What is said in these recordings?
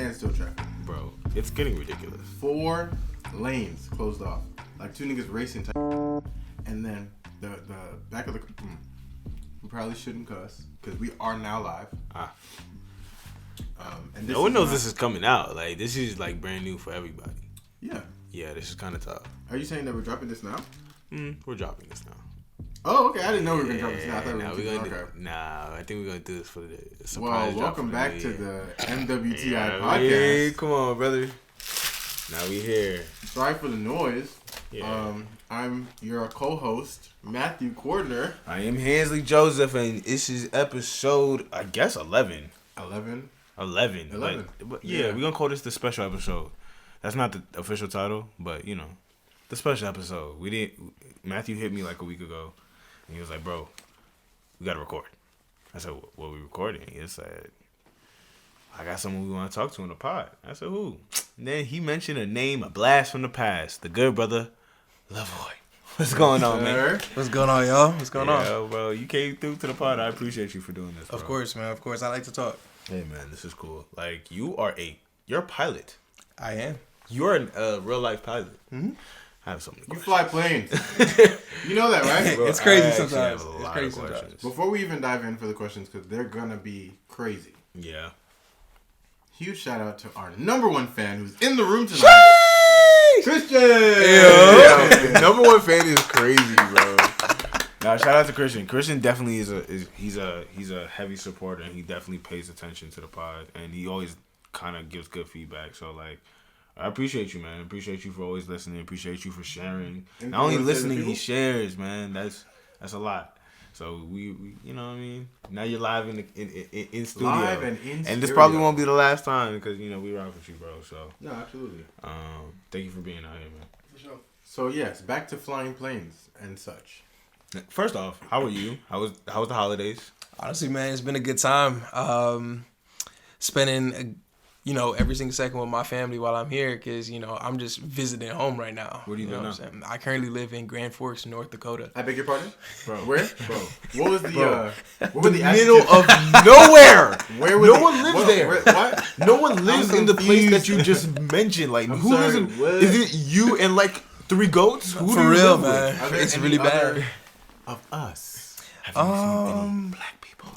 standstill traffic. Bro, it's getting ridiculous. 4 lanes closed off. Like 2 niggas racing. And then the back of the... we probably shouldn't cuss because we are now live. And no one knows this is coming out. Like, this is like brand new for everybody. Yeah. Yeah, this is kind of tough. Are you saying that we're dropping this now? We're dropping this now. Oh, okay. I didn't know we were going to drop this now. I thought I think we're going to do this for the surprise. Well, welcome back to the MWTI podcast. Hey, come on, brother. Now we here. Sorry for the noise. Yeah. I'm your co-host, Matthew Cordner. I am Hansley Joseph, and this is episode, I guess, 11. 11. But yeah, we're going to call this the special episode. That's not the official title, but, you know, the special episode. Matthew hit me like a week ago, and he was like, bro, we got to record. I said, what are we recording? He said, I got someone we want to talk to in the pod. I said, who? And then he mentioned a name, a blast from the past, the good brother, Le-voy. What's going on, man? What's going on, y'all? What's going on? Yeah, bro, you came through to the pod. I appreciate you for doing this, bro. Of course, man. Of course. I like to talk. Hey, man, this is cool. Like, you're a pilot. I am. You're a real-life pilot. Mm-hmm. I have so many You questions. fly planes. You know that, right? Bro, it's crazy I sometimes. have a It's lot crazy of sometimes. questions. Before we even dive in for the questions, because they're going to be crazy. Yeah. Huge shout out to our number one fan who's in the room tonight. Christian! Yo, number one fan is crazy, bro. Now, shout out to Christian. Christian definitely he's a heavy supporter, and he definitely pays attention to the pod, and he always kind of gives good feedback. So, like, I appreciate you, man. I appreciate you for always listening. I appreciate you for sharing. And Not only you wanna say listening, to he people? shares, man. That's a lot. So we you know what I mean. Now you're live in studio, Live and in and this stereo. probably won't be the last time because you know we rock with you, bro. So No, absolutely. thank you for being out here, man. For sure. So, yes, back to flying planes and such. First off, how are you? How was the holidays? Honestly, man, it's been a good time. Spending, every single second with my family while I'm here because, I'm just visiting home right now. Where do you live know now? what I'm saying? I currently live in Grand Forks, North Dakota. I beg your pardon? Bro. Where? Bro. What was the, Bro. what were the Middle adjectives? of nowhere. Where were No they- one lives what- there. What? No one lives I'm in the place that you confused. just mentioned. Like, I'm who sorry, lives in? what? Is it you and like 3 goats? Who do For you real, live man. Are there It's any really bad. other of us? Have you seen any black people?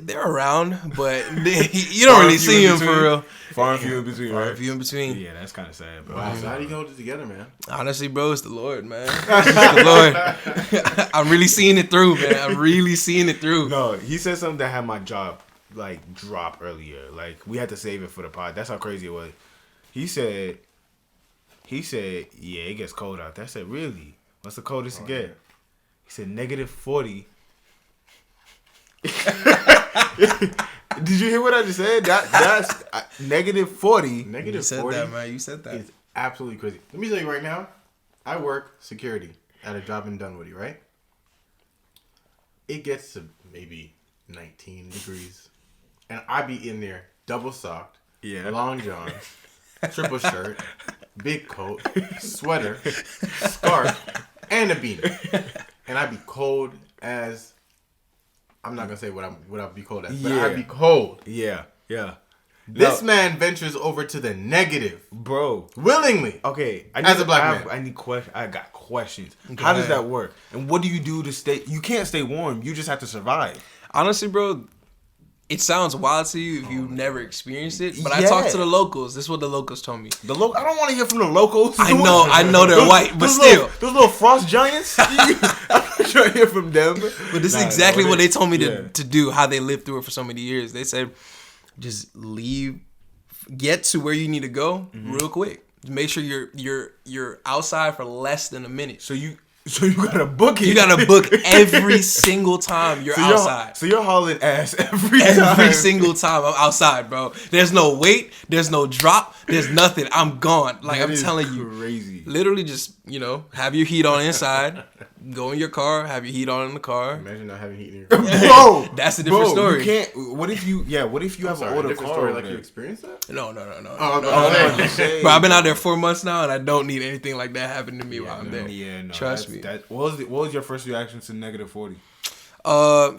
They're around, but you don't really see them for real. Far and few in between, Far right? and few in between. Yeah, that's kind of sad, bro. Wow, so how do you hold it together, man? Honestly, bro, it's the Lord, man. It's the Lord. I'm really seeing it through, man. I'm really seeing it through. No, he said something that had my job like drop earlier. Like we had to save it for the pod. That's how crazy it was. He said, yeah, it gets cold out there. I said, really? What's the coldest it get? Yeah. He said -40. Did you hear what I just said? That's -40. You Negative said 40 that, man. You said that. is absolutely crazy. Let me tell you right now, I work security at a job in Dunwoody, right? It gets to maybe 19 degrees. And I be in there double socked, Yeah. long johns, triple shirt, big coat, sweater, scarf, and a beanie. And I be cold as... I'm not going to say what I'd be cold as, but Yeah. I'd be cold. Yeah. This man ventures over to the negative. Bro. Willingly. Okay, As a black man. I got questions. Go How does ahead. that work? And what do you do to stay? You can't stay warm. You just have to survive. Honestly, bro, it sounds wild to you if you've never experienced it. But I Yeah. talked to the locals. This is what the locals told me. I don't want to hear from the locals. I know they're white, but those still. those little frost giants. I'm not trying to hear from them. But this is Nah, exactly no, what they told me yeah. to do, how they lived through it for so many years. They said, just leave, get to where you need to go real quick. Make sure you're outside for less than a minute. So you gotta book it. You gotta book every single time you're outside. So you're hauling ass every time. Every single time I'm outside, bro. There's no wait. There's no drop. There's nothing. I'm gone. Like, That I'm is telling you. crazy. Literally just, have your heat on inside. Go in your car. Have your heat on in the car. Imagine not having heat in your car. Bro, That's a different story. You can't. What if you have an older different car? story, over like you there? experienced that? No. Oh, Oh, no, shade. Bro, I've been out there 4 months now, and I don't need anything like that happening to me while I'm there. Yeah, no. Trust me. What was your first reaction to -40?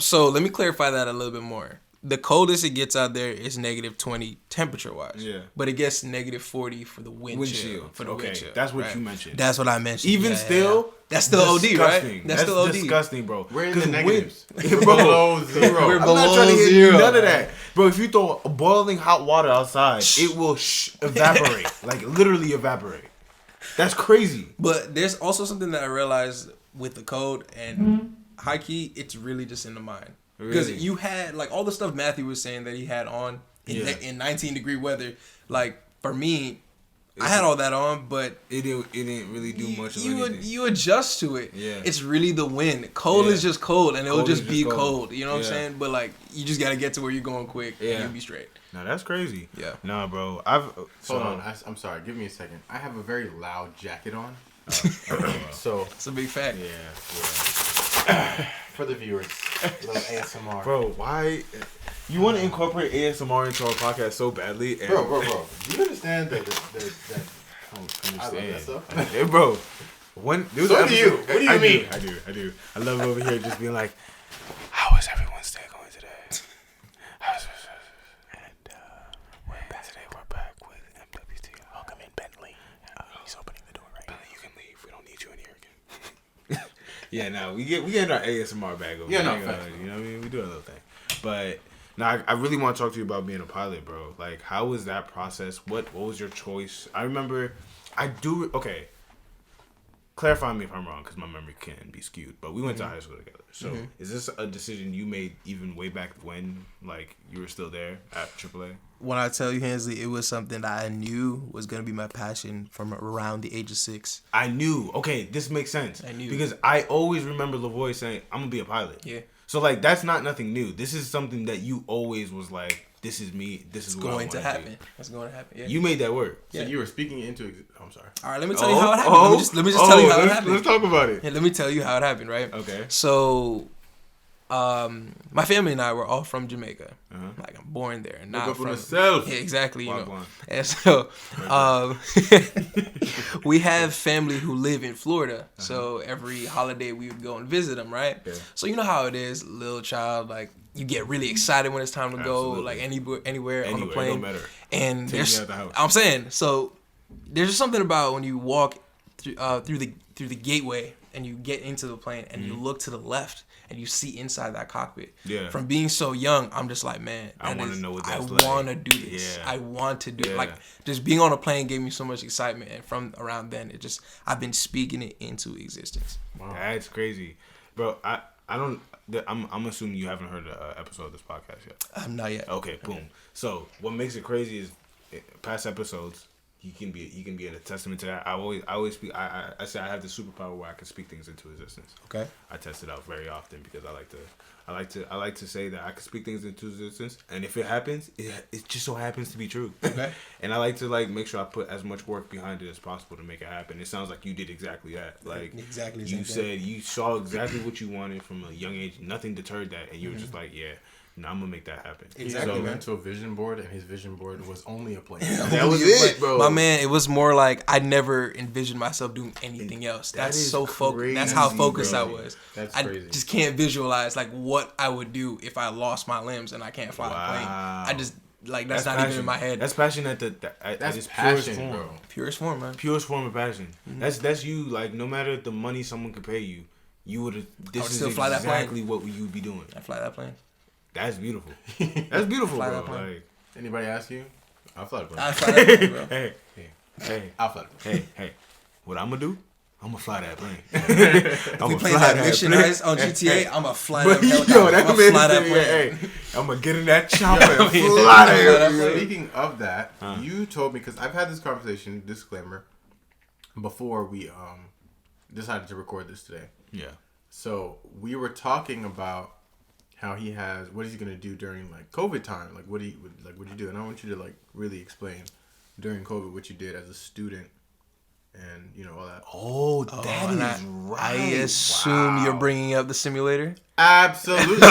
So let me clarify that a little bit more. the coldest it gets out there is -20 temperature wise. Yeah. But it gets -40 for the wind chill. For the wind chill. That's what you mentioned. That's what I mentioned. Even still, that's still disgusting. OD, right? That's still OD. Disgusting, bro. We're in the negatives. We're below zero. We're I'm not below trying to hear zero. none of that, bro. If you throw boiling hot water outside, it will evaporate, like literally evaporate. That's crazy. But there's also something that I realized with the cold and high key, it's really just in the mind. Because Really? you had like all the stuff Matthew was saying that he had on in 19-degree weather. Like for me, I had all that on, but It didn't really do much of anything. you adjust to it. Yeah. It's really the wind. Cold is just cold, and it'll Cold is just be just cold. cold. You know what I'm saying? But like, you just gotta get to where you're going quick, and Yeah. you'll be straight. No, that's crazy. Yeah. Nah, bro. Hold on. I'm sorry. Give me a second. I have a very loud jacket on. So It's a big fact. Yeah. for the viewers, a little ASMR. Bro, why? You want to incorporate ASMR into our podcast so badly? And Bro. Do you understand that? I don't I love that understand. stuff. Hey, bro. There was So an do you. episode- What do you mean? I do. I love over here just being like, how is everyone's day going today? And we're back with MWTI. Welcome in, Bentley. He's opening the door right now. You can leave. We don't need you in here again. Yeah, no, we get our ASMR bag over. Yeah, no, here. facts. You know what I mean? We do a little thing. But now I really want to talk to you about being a pilot, bro. Like, how was that process? What was your choice? I remember, okay. Clarify me if I'm wrong, because my memory can be skewed. But we went to high school together. So is this a decision you made even way back when, like, you were still there at AAA? When I tell you, Hensley, it was something that I knew was gonna be my passion from around the age of 6. I knew. Okay, this makes sense. I knew. Because I always remember Le-voy saying, I'm going to be a pilot. Yeah. So, like, that's not nothing new. This is something that you always was like, this is me. This is what I Going want to do. happen. It's going to happen. Yeah. You made that work. So you were speaking into. I'm sorry. All right, let me tell you how it happened. Let me just tell you how it happened. Let's talk about it. Yeah, let me tell you how it happened, right? Okay. So, my family and I were all from Jamaica. Like, I'm born there, not up for from. yourself. Yeah, exactly. You know. Wagwan. And so, we have family who live in Florida. So every holiday we would go and visit them, right? Yeah. So you know how it is, little child. Like, you get really excited when it's time to go, Absolutely. like anywhere on the Anywhere, plane. don't matter. And Take me there's, out the house. I'm saying, so there's just something about when you walk through the gateway and you get into the plane and you look to the left and you see inside that cockpit. Yeah. From being so young, I'm just like, man, I that wanna is- know what I that's like. want to do this. Yeah. I want to do it. Yeah. Like, just being on a plane gave me so much excitement, and from around then, I've been speaking it into existence. Wow. That's crazy. Bro, I'm assuming you haven't heard an episode of this podcast yet. Not yet. Okay, boom. So what makes it crazy is past episodes. He can be a testament to that. I always speak. I say I have the superpower where I can speak things into existence. Okay. I test it out very often because I like to say that I can speak things into existence, and if it happens, it just so happens to be true. Okay. And I like to make sure I put as much work behind it as possible to make it happen. It sounds like you did exactly that. Like Exactly the you same thing. said, you saw exactly what you wanted from a young age. Nothing deterred that, and you were just like, yeah. No, I'm gonna make that happen. Exactly, He man. went to a vision board, and his vision board was only a plane. That was it, bro. My man, it was more like I never envisioned myself doing anything else. That's is so focused. crazy, That's how focused bro. I was. That's I crazy. just can't visualize like what I would do if I lost my limbs and I can't fly a plane. I just like that's not even in my head. That's passion at That's its purest passion, form. bro. Purest form, man. Purest form of passion. That's you. Like no matter the money someone could pay you, you would have. This would is still fly that plane. exactly what you'd be doing. I fly that plane. That's beautiful. That's beautiful, Fly bro. that plane. Like, Anybody ask you? I'll fly the plane. I fly that plane, bro. hey, I'll fly the plane. hey. What I'm gonna do? I'm gonna fly that plane. I'm We gonna playing fly that mission plane. nice on GTA. I'm gonna fly But that helicopter. yo, that I'ma man fly that said, plane. hey, I'm gonna get in that chopper and Yeah, fly fly that there. plane. Speaking of that, you told me, because I've had this conversation, disclaimer, before we decided to record this today. Yeah. So we were talking about how he has, what is he gonna do during like COVID time? Like what do you do? And I want you to like really explain during COVID what you did as a student, and you know all that. Oh, that and is right. I assume you're bringing up the simulator. Absolutely.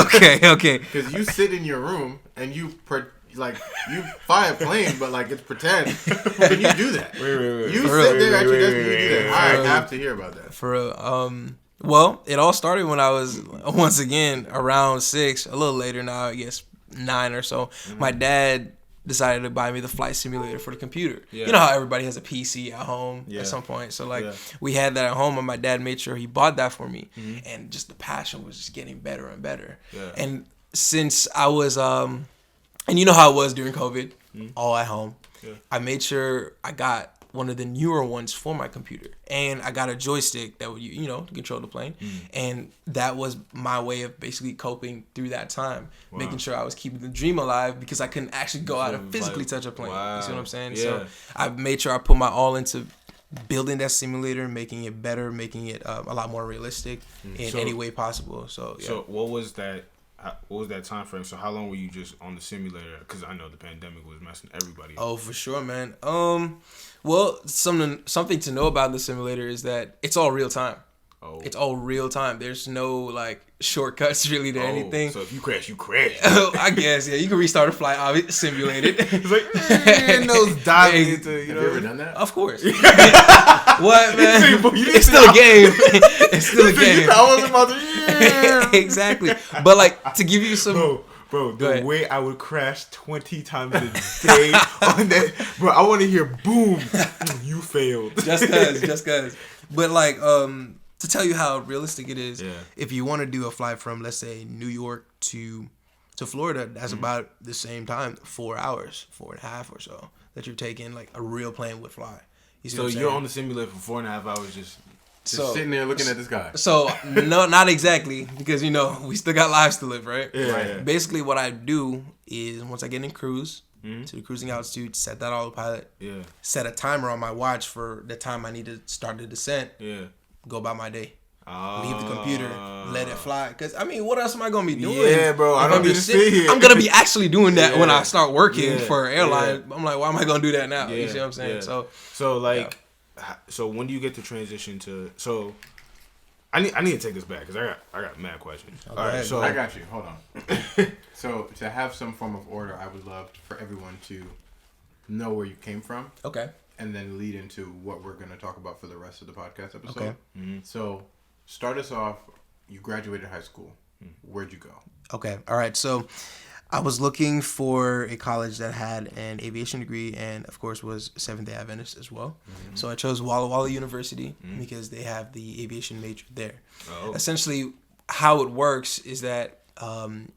Okay. Because you sit in your room and you fly a plane, but like it's pretend. Can you do that? Wait. You For sit real. there at your desk and you do that. I For real. have to hear about that. For real. Well, it all started when I was once again around 6, a little later now, I guess 9 or so, my dad decided to buy me the flight simulator for the computer. Yeah. You know how everybody has a PC at home at some point. So like we had that at home, and my dad made sure he bought that for me. And just the passion was just getting better and better. Yeah. And since I was and you know how it was during COVID, all at home. Yeah. I made sure I got one of the newer ones for my computer, and I got a joystick that would control the plane, and that was my way of basically coping through that time, making sure I was keeping the dream alive because I couldn't actually go out and physically touch a plane. You see what I'm saying? Yeah. So I made sure I put my all into building that simulator, making it better, making it a lot more realistic in any way possible. So yeah. So what was that? What was that time frame? So how long were you just on the simulator? Because I know the pandemic was messing everybody up. Oh, for sure, man. Well, something to know about the simulator is that it's all real time. Oh. It's all real time. There's no like shortcuts really to anything. So if you crash, you crash. I guess, yeah. You can restart a flight, simulate it. It's like nose diving into. Have you ever done that? Of course. What, man? It's still a game. It's still a game. I was about to. Exactly. But like to give you some. Bro, the way I would crash 20 times a day on that, bro, I want to hear boom, you failed. Just cause. But like, to tell you how realistic it is, if you want to do a flight from, let's say, New York to Florida, that's about the same time, 4 hours, 4.5 or so, that you're taking, like a real plane would fly. You see so you're on the simulator for 4.5 hours just sitting there looking at this guy. So, no, not exactly, because, we still got lives to live, right? Yeah. Right. Basically, what I do is, once I get in cruise, to the cruising altitude, set that autopilot, set a timer on my watch for the time I need to start the descent, go about my day. Leave the computer, let it fly. Because, what else am I going to be doing? Yeah, bro, I don't need to sit here. I'm going to be actually doing that when I start working for an airline. I'm like, why am I going to do that now? You see what I'm saying? So So when do you get to transition to? So I need to take this back because I got mad questions. Okay. All right, so I got you. Hold on. So to have some form of order, I would love for everyone to know where you came from. Okay. And then lead into what we're going to talk about for the rest of the podcast episode. Okay. Mm-hmm. So start us off. You graduated high school. Where'd you go? Okay. All right. So I was looking for a college that had an aviation degree and, of course, was Seventh-day Adventist as well. Mm-hmm. So I chose Walla Walla University because they have the aviation major there. Oh. Essentially, how it works is that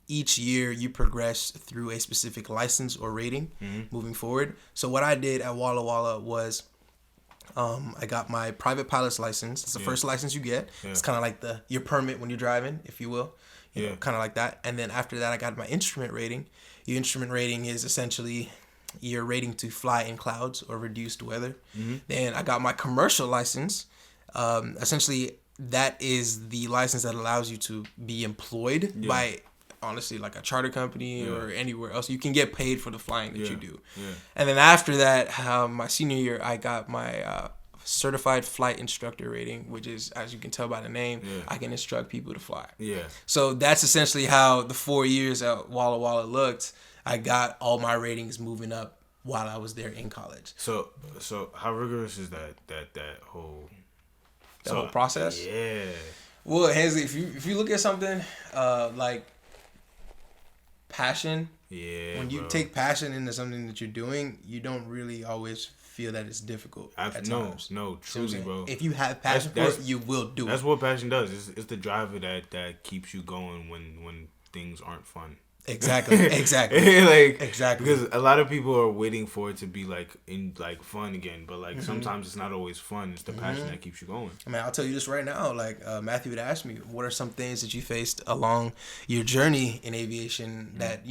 each year you progress through a specific license or rating moving forward. So what I did at Walla Walla was I got my private pilot's license. It's the first license you get. Yeah. It's kind of like your permit when you're driving, if you will. You know, kind of like that. And then after that, I got my instrument rating. Your instrument rating is essentially your rating to fly in clouds or reduced weather. Mm-hmm. Then I got my commercial license. Essentially, that is the license that allows you to be employed by, honestly, like a charter company or anywhere else. You can get paid for the flying that you do. Yeah. And then after that, my senior year, I got my certified flight instructor rating, which is, as you can tell by the name, I can instruct people to fly. Yeah. So that's essentially how the 4 years at Walla Walla looked. I got all my ratings moving up while I was there in college. So how rigorous is that whole whole process? Yeah. Well, Hensley, if you look at something like passion, when you take passion into something that you're doing, you don't really always feel that it's difficult at times. No, truly, bro. If you have passion for it, you will do it. That's what passion does. It's the driver that keeps you going when things aren't fun. Exactly. Exactly. Because a lot of people are waiting for it to be fun again, but sometimes it's not always fun. It's the passion that keeps you going. I mean, I'll tell you this right now. Matthew would ask me, what are some things that you faced along your journey in aviation that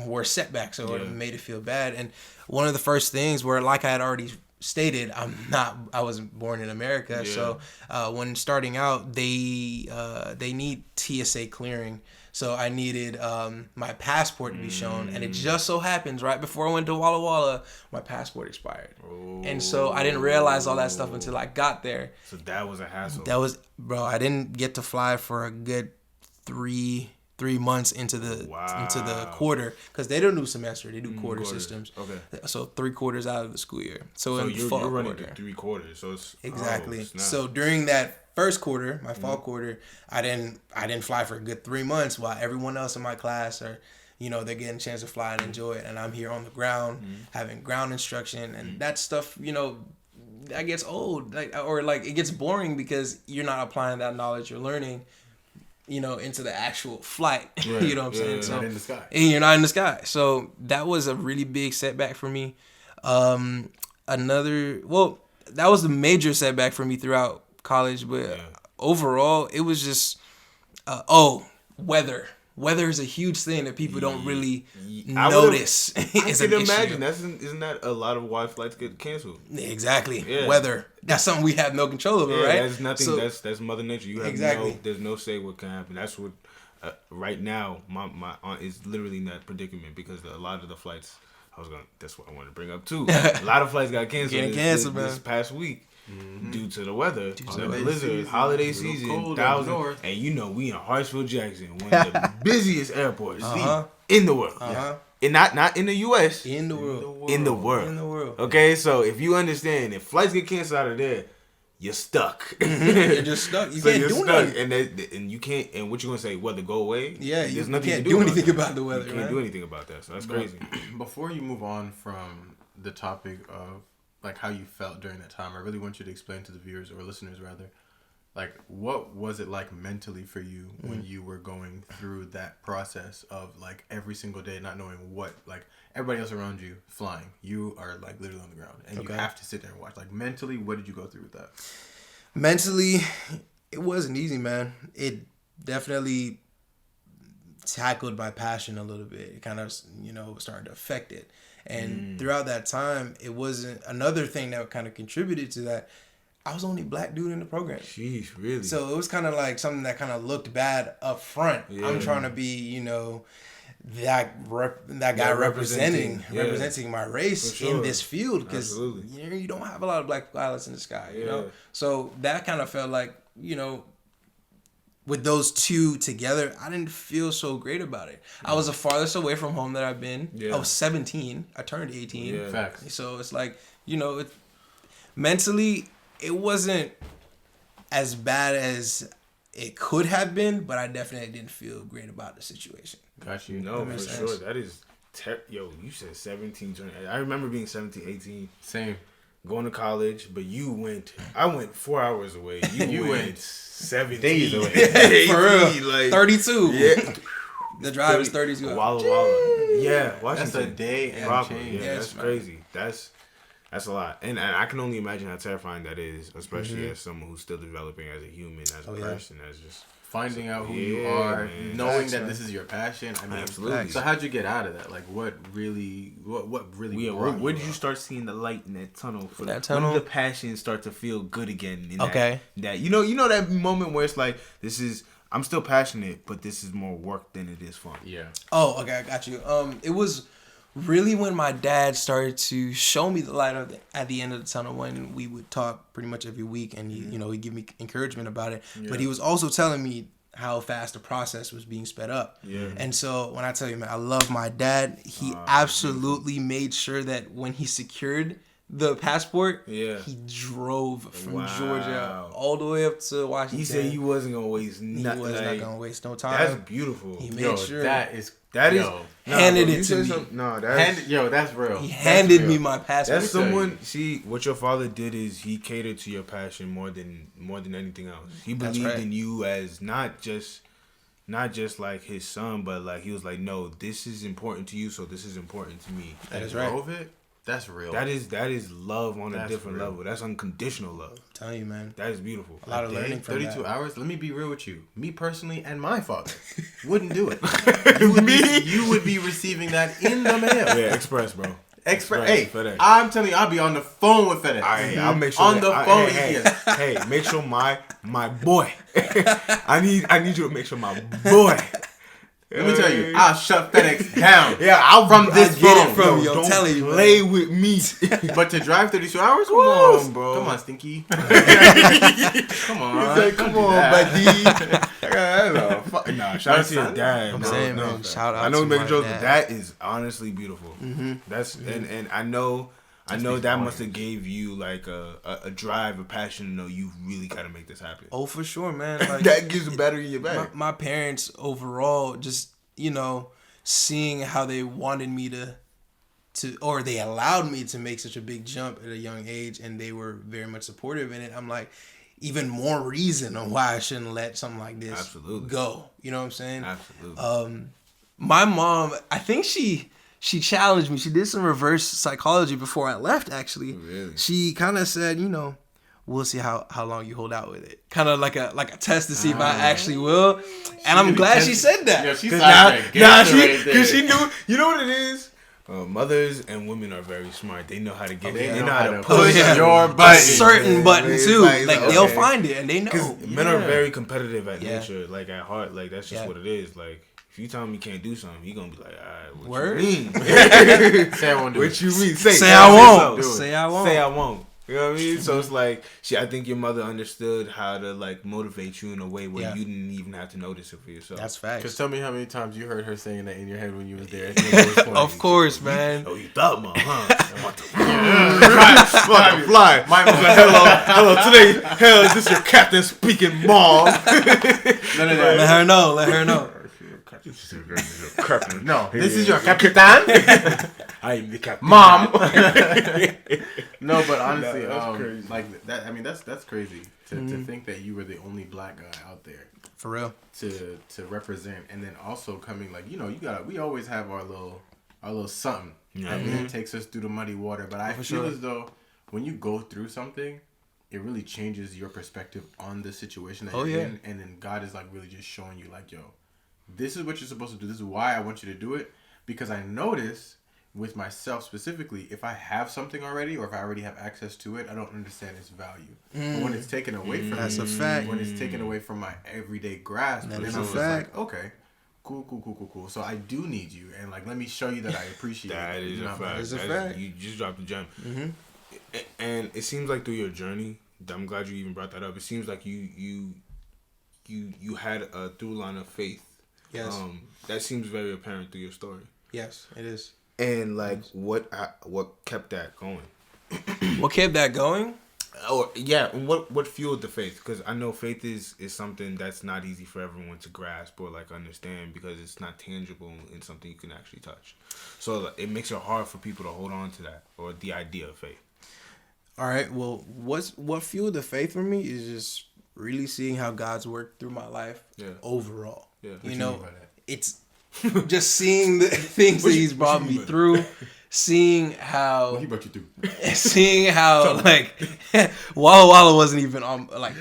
were setbacks or made it feel bad? And one of the first things were, like I had already stated, I wasn't born in America. So when starting out, they need TSA clearing. So I needed my passport to be shown, and it just so happens right before I went to Walla Walla, my passport expired. And so I didn't realize all that stuff until I got there. So that was a hassle. Bro, I didn't get to fly for a good three 3 months into the quarter, because they don't do semester, they do quarter systems. Okay. So 3 quarters out of the school year. So in you're fall running quarter. 3 quarters. So it's Exactly. snap. So during that first quarter, my fall quarter, I didn't fly for a good 3 months while everyone else in my class are, they're getting a chance to fly and enjoy it, and I'm here on the ground having ground instruction, and that stuff, that gets old, it gets boring because you're not applying that knowledge you're learning, into the actual flight. Right. You know what I'm saying? So not in the sky. and you're not in the sky. So that was a really big setback for me. That was the major setback for me throughout college, but overall, it was just weather. Weather is a huge thing that people don't really notice. I can imagine. Isn't that a lot of why flights get canceled? Exactly. Yeah. Weather. That's something we have no control over, right? That's nothing. So, that's Mother Nature. You have there's no say what can happen. That's what right now my aunt is literally in that predicament because a lot of the flights that's what I wanted to bring up too. A lot of flights got canceled this past week. Due to the weather, blizzard, holiday season, thousands, and we in Hartsfield Jackson, one of the busiest airports in the world, and not in the U.S. In the world. In the world. Okay, so if you understand, if flights get canceled out of there, you're stuck. You're just stuck. You can't do anything. And you can't. And what you gonna say? Weather go away? Yeah, there's you nothing can't to do anything about the weather. You can't do anything about that. So that's crazy. Before you move on from the topic of like how you felt during that time, I really want you to explain to the viewers or listeners rather, like what was it like mentally for you when you were going through that process of like every single day not knowing what, like everybody else around you flying, you are like literally on the ground and you have to sit there and watch. Like mentally, what did you go through with that? Mentally, it wasn't easy, man. It definitely tackled my passion a little bit. It kind of, started to affect it. And throughout that time, it wasn't another thing that kind of contributed to that. I was the only black dude in the program. Jeez, really? So it was kind of like something that kind of looked bad up front. Yeah. I'm trying to be, that guy representing my race in this field because you don't have a lot of black pilots in the sky. You know, so that kind of felt like with those two together, I didn't feel so great about it. I was the farthest away from home that I've been. I was 17. I turned 18. Yeah. Facts. So it's like, mentally, it wasn't as bad as it could have been, but I definitely didn't feel great about the situation. Got you. No, for sure. That is, you said 17. I remember being 17, 18. Same. Going to college, but I went 4 hours away. You went 7 days away. For real. Like 32. Yeah. The drive is 32 hours. Walla Walla. Yeah. Washington. That's a day and change. Yeah, that's crazy. That's a lot. And I can only imagine how terrifying that is, especially as someone who's still developing as a human, as a person, as just... Finding out who you are, knowing that this is your passion. I mean, absolutely. So how'd you get out of that? Like, what really? Where did you start seeing the light in that tunnel? When did the passion start to feel good again? That you know that moment where it's like, I'm still passionate, but this is more work than it is fun. Yeah. Oh, okay, I got you. It was really when my dad started to show me the light at the end of the tunnel, when we would talk pretty much every week, and he'd give me encouragement about it. Yeah. But he was also telling me how fast the process was being sped up. Yeah. And so when I tell you, man, I love my dad. He absolutely made sure that when he secured the passport, he drove from Georgia all the way up to Washington. He said he wasn't gonna waste nothing. He was not gonna waste no time. That's beautiful. He made sure handed it to me. That's real. He handed me my passport. That's someone. See, what your father did is he catered to your passion more than anything else. He believed in you as not just like his son, but like he was like, no, this is important to you, so this is important to me. That is right. That's real. That is love on a different level. That's unconditional love. I'm telling you, man. That is beautiful. A lot of learning from 32 that. hours. Let me be real with you. Me personally and my father wouldn't do it. You would be receiving that in the mail. Yeah, express, bro. Express. Hey, FedEx. I'm telling you, I'll be on the phone with FedEx. I'll make sure on the phone. Hey, make sure my boy. I need you to make sure my boy. Let me tell you, I'll shut FedEx down. I'll from this phone. It from you. I'm telling you, play with me. But to drive 32 hours, come on, bro. Come on, Stinky. Come on, come on, buddy. Nah, shout out to your dad. I'm saying, man, shout out I know to we make my jokes, dad. but that is honestly beautiful. That's and I know that must have gave you like a drive, a passion to know you really got to make this happen. Oh, for sure, man. Like, that gives a battery in your back. My parents overall, just, you know, seeing how they wanted me to, or they allowed me to make such a big jump at a young age, and they were very much supportive in it. I'm like, even more reason on why I shouldn't let something like this go. You know what I'm saying? Absolutely. My mom, I think she challenged me. She did some reverse psychology before I left, actually. Really? She kind of said, you know, we'll see how long you hold out with it. Kind of like a test to see if I actually will. And I'm glad she said that. Yeah, she's because she knew. You know what it is? Mothers and women are very smart. They know how to get it. They know how to push your button. A certain button too. Like they'll okay. find it and they know. Men are very competitive at nature, like at heart. Like that's just what it is. Like if you tell him you can't do something, you gonna be like, all right, what you mean? Say I won't do it. What you mean? Say I won't. Say I won't. Say I won't. You know what I mean? So it's like, I think your mother understood how to like motivate you in a way where you didn't even have to notice it for yourself. That's facts. Because tell me how many times you heard her saying that in your head when you was there. Of course, man. Oh, you thought, Mom, huh? I'm about to fly. Hello, today, hell, is this your captain speaking, Mom? Let her know. No, this is your capitan. I am the captain. Mom. No, but honestly, crazy. Like that. I mean, that's crazy to think that you were the only black guy out there. For real. To represent, and then also coming like, you know, we always have our little something that takes us through the muddy water. But I feel as though when you go through something, it really changes your perspective on the situation that you're in, and then God is like really just showing you like, yo, this is what you're supposed to do. This is why I want you to do it, because I notice with myself specifically, if I have something already or if I already have access to it, I don't understand its value. But when it's taken away from that's me, a fact. when it's taken away from my everyday grasp, then is I a was fact. like, okay, cool. So I do need you, and like, let me show you that I appreciate that it. is a fact. That is a fact. You just dropped a gem. And it seems like through your journey, I'm glad you even brought that up. It seems like you had a through line of faith. Yes. That seems very apparent through your story. Yes, it is. And like, what kept that going? What kept that going? What fueled the faith? Because I know faith is something that's not easy for everyone to grasp or like understand, because it's not tangible and something you can actually touch. So it makes it hard for people to hold on to that, or the idea of faith. All right. Well, what fueled the faith for me is just really seeing how God's worked through my life overall. Yeah. You know, it's just seeing the things that He's brought me through, seeing how What He brought you through. seeing how like Walla Walla wasn't even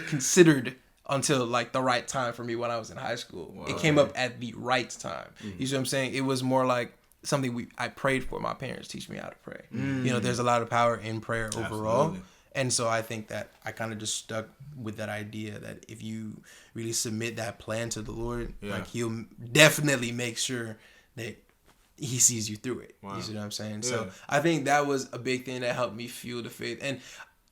considered until like the right time for me when I was in high school. Wow. It came up at the right time. You see what I'm saying? It was more like something I prayed for. My parents teach me how to pray. You know, there's a lot of power in prayer overall. Absolutely. And so I think that I kind of just stuck with that idea that if you really submit that plan to the Lord, like He'll definitely make sure that He sees you through it. Wow. You see what I'm saying? Yeah. So I think that was a big thing that helped me fuel the faith. And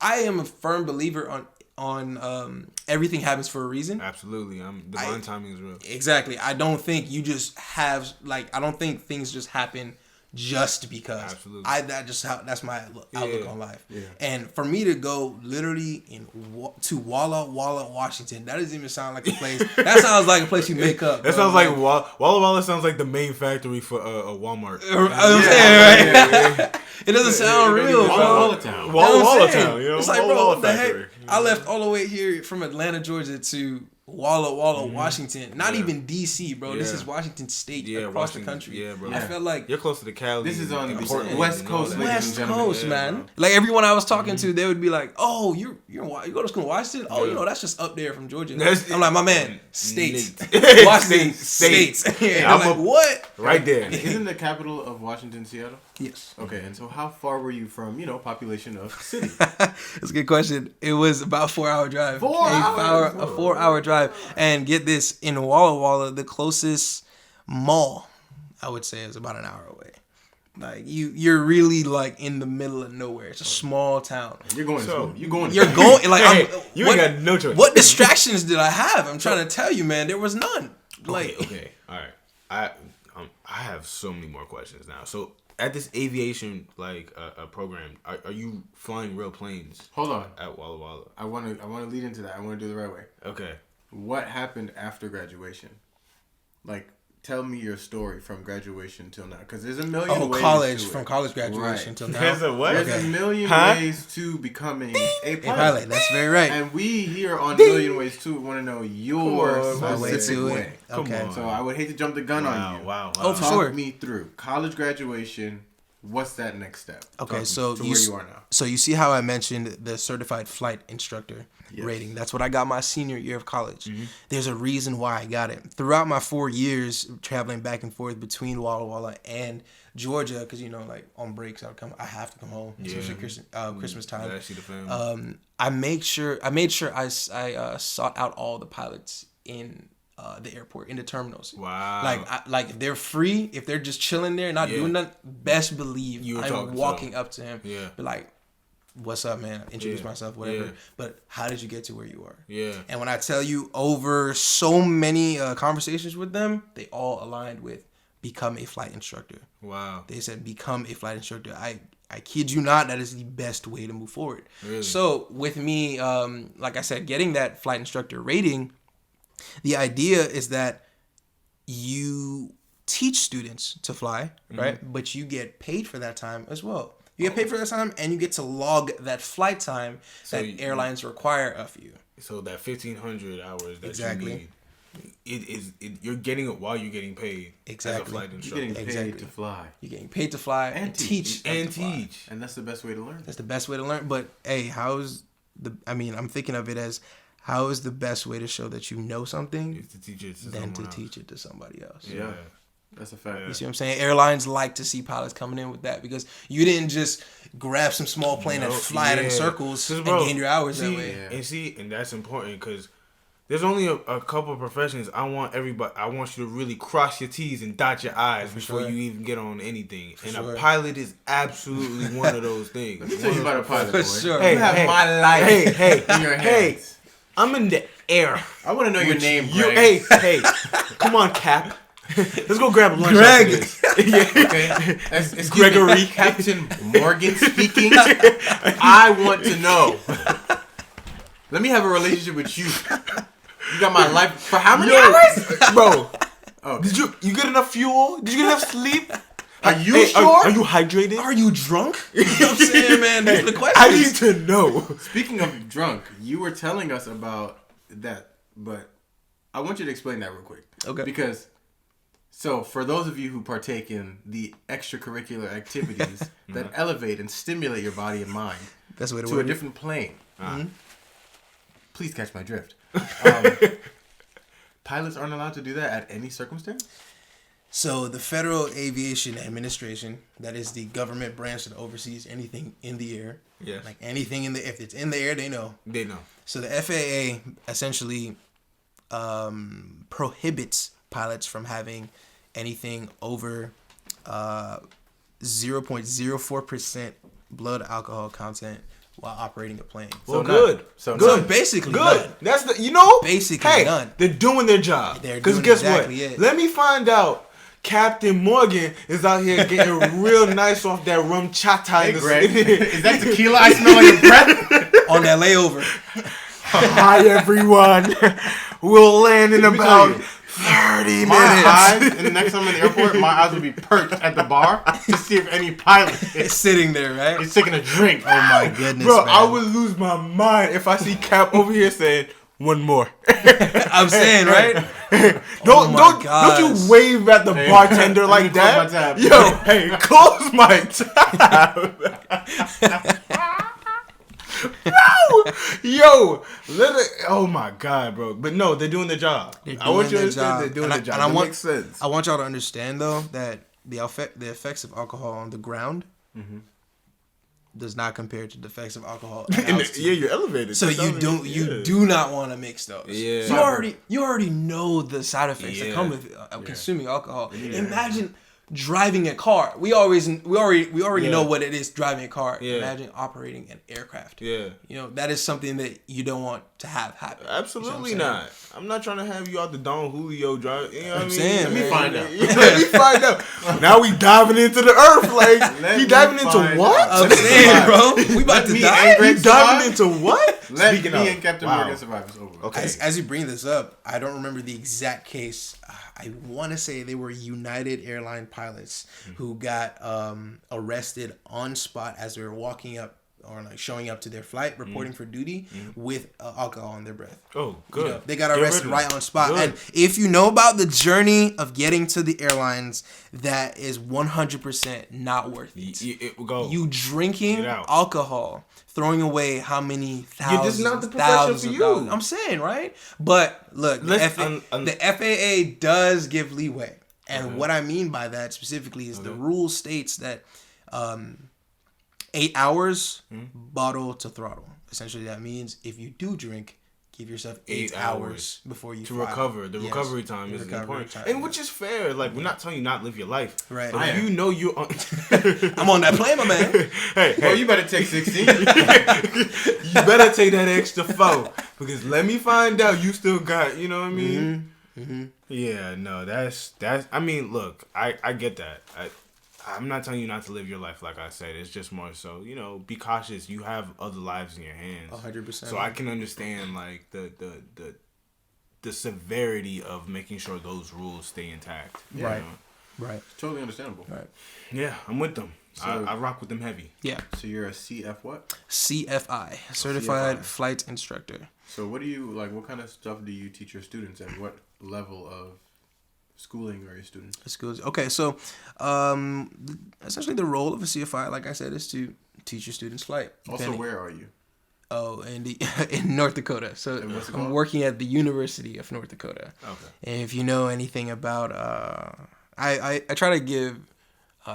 I am a firm believer on everything happens for a reason. Absolutely. Divine timing is real. Exactly. I don't think you just have I don't think things just happen just because. Absolutely. That's my outlook on life. Yeah. And for me to go literally to Walla Walla, Washington, that doesn't even sound like a place. That sounds like a place you make up. That sounds like Walla Walla sounds like the main factory for a Walmart. I'm saying, right? Yeah. It doesn't sound real, bro. Walla Town. Walla Town. You know? It's like, bro, what the heck? I left all the way here from Atlanta, Georgia to Walla Walla, Washington. Not even DC, bro. This is Washington State, across the country. Yeah, bro. I felt like you're close to the Cali. This is on the West Coast, West Coast, man. Like everyone I was talking to, they would be like, "Oh, you go to school in Washington? Oh, you know that's just up there from Georgia." I'm like, my man, states, Washington States. I'm like, what? Right there. Isn't the capital of Washington Seattle? Yes. Okay, and so how far were you from population of city? That's a good question. It was about 4-hour drive. 4 hours. A 4-hour drive. And get this, in Walla Walla, the closest mall, I would say, is about an hour away. Like you're really like in the middle of nowhere. It's a small town. You're going to school. You're going. Like you ain't got no choice. What distractions did I have? I'm trying to tell you, man. There was none. Like okay, all right. I have so many more questions now. So at this aviation program, are you flying real planes? Hold on. At Walla Walla. I want to lead into that. I want to do it the right way. Okay. What happened after graduation? Like, tell me your story from graduation till now, because there's a million ways college to it. from college graduation Right. till now. There's a what? There's a million Huh? ways to becoming a A pilot. pilot. That's very right. And we here on Million Ways Too want to know your Come on, way specific to way. it. Come Okay. on. So I would hate to jump the gun on you. Wow. Oh, for Talk sure. me through college graduation. What's that next step? Okay, Talk me so to where you are now. So you see how I mentioned the certified flight instructor Yes. rating. That's what I got my senior year of college. Mm-hmm. There's a reason why I got it. Throughout my 4 years traveling back and forth between Walla Walla and Georgia, because like on breaks I have to come home, especially Christmas time. Yeah, see the family. I made sure I sought out all the pilots in the airport, in the terminals. Wow. Like if they're free, if they're just chilling there, not doing nothing, best believe You were talking I'm to walking up to him. Yeah. Be like, what's up, man? Introduce Yeah. myself, whatever. Yeah. But how did you get to where you are? Yeah. And when I tell you, over so many conversations with them, they all aligned with become a flight instructor. Wow. They said become a flight instructor. I kid you not, that is the best way to move forward. Really? So with me, like I said, getting that flight instructor rating, the idea is that you teach students to fly, right? But you get paid for that time as well. You get paid for that time, and you get to log that flight time that airlines require of you. So that 1,500 hours that Exactly. you need, you're getting it while you're getting paid Exactly. as a flight You're instructor. getting paid Exactly. to fly. You're getting paid to fly and teach. them And to fly. teach. And that's the best way to learn. That's the best way to learn. But hey, I'm thinking of it as, how is the best way to show that you know something Is to teach it to than to someone else. teach it to somebody else? Yeah. That's a fact. You see what I'm saying? Airlines like to see pilots coming in with that, because you didn't just grab some small plane and fly it in circles and gain your hours that way. And that's important, because there's only a couple of professions I want you to really cross your T's and dot your I's before you even get on anything. A pilot is absolutely one of those things. Let me tell you about a pilot, For boy. sure. You have my life in your hands. I'm in the air. I want to know your name, Greg. Hey, come on, Cap. Let's go grab lunch. Greg. Okay. Excuse Gregory. me, Captain Morgan speaking. I want to know. Let me have a relationship with you. You got my life for how many hours? Bro. Oh. Did you get enough fuel? Did you get enough sleep? Are you sure? Are you hydrated? Are you drunk? You know what I'm saying, man? These are the questions. I need to know. Speaking of drunk, you were telling us about that, but I want you to explain that real quick. Okay. Because, so for those of you who partake in the extracurricular activities that elevate and stimulate your body and mind That's the way to to a word it. different plane, please catch my drift. Pilots aren't allowed to do that at any circumstance? So the Federal Aviation Administration, that is the government branch that oversees anything in the air. Yes. Like anything if it's in the air, they know. They know. So the FAA essentially prohibits pilots from having anything over 0.04% blood alcohol content while operating a plane. Well, So good. none. So good. none. Basically Good. none. That's the Basically hey, none. They're doing their job. They're Because doing guess exactly what? it. Let me find out. Captain Morgan is out here getting real nice off that rum chata. Hey, Greg, is that tequila I smell on your breath? On that layover. Hi, everyone. We'll land in Let me tell about you, 30 My minutes. eyes, and the next time I'm in the airport, my eyes will be perked at the bar to see if any pilot It's is sitting there, right? taking a drink. Oh my goodness, Bro, man. I would lose my mind if I see Cap over here saying, one more. I'm saying, right? Don't gosh. you wave at the bartender let me like close that? my tab. Yo, hey, close my tab. Yo, oh my God, bro. But no, they're doing their job. I want you to understand they're doing their job. And I That want, makes sense. I want y'all to understand though that the effects of alcohol on the ground does not compare to the effects of alcohol at altitude. Yeah, you're elevated. So That's you do not want to mix those. Yeah. You already know the side effects that come with consuming alcohol. Yeah. Imagine driving a car. We already know what it is driving a car. Yeah. Imagine operating an aircraft. Yeah. You know, that is something that you don't want to have happen. Absolutely You know what I'm not. I'm not trying to have you out the Don Julio drive. You know what I mean? saying, Let me man. find out. Let me find out. Now we diving into the earth. Like, he diving into what? I'm Let me saying, survive. bro. We about to me die. and Greg He diving survive? into what? Let Speaking me of, and Captain wow. Morgan survive. It's over. Okay. As you bring this up, I don't remember the exact case. I want to say they were United Airline pilots who got arrested on spot as they were walking up or like showing up to their flight, reporting for duty with alcohol in their breath. Oh, good. You know, they got Get arrested rid of right it. on spot. Good. And if you know about the journey of getting to the airlines, that is 100% not worth it. It will go. You drinking Get out. alcohol, throwing away how many thousands, this not the profession thousands for of you. dollars. I'm saying, right? But look, the, the FAA does give leeway. And what I mean by that specifically is the rule states that 8 hours bottle to throttle. Essentially, that means if you do drink, give yourself 8 hours before you to fly. recover. The Yes, recovery time the is recovery important, time, and yeah. which is fair. Like, we're not telling you not live your life, Right. But I if am. you know you're on. I'm on that plane, my man. hey, Well, you better take 16. you better take that extra 4 because let me find out you still got. You know what I mean? Yeah, no, that's. I mean, look, I get that. I'm not telling you not to live your life, like I said. It's just more so, you know, be cautious. You have other lives in your hands. 100%. So I can understand like the severity of making sure those rules stay intact. you Right. know? Right. Totally understandable. Right. Yeah, I'm with them. So- I rock with them heavy. Yeah. So you're a CF what? CFI, Certified CFI. Flight Instructor. So what do you like? What kind of stuff do you teach your students, and what level of schooling are your students? Schools. Okay, so essentially the role of a CFI, like I said, is to teach your students flight. Also, Depending- where are you? Oh, in North Dakota. So And what's it I'm called? working at the University of North Dakota. Okay. And if you know anything about, I try to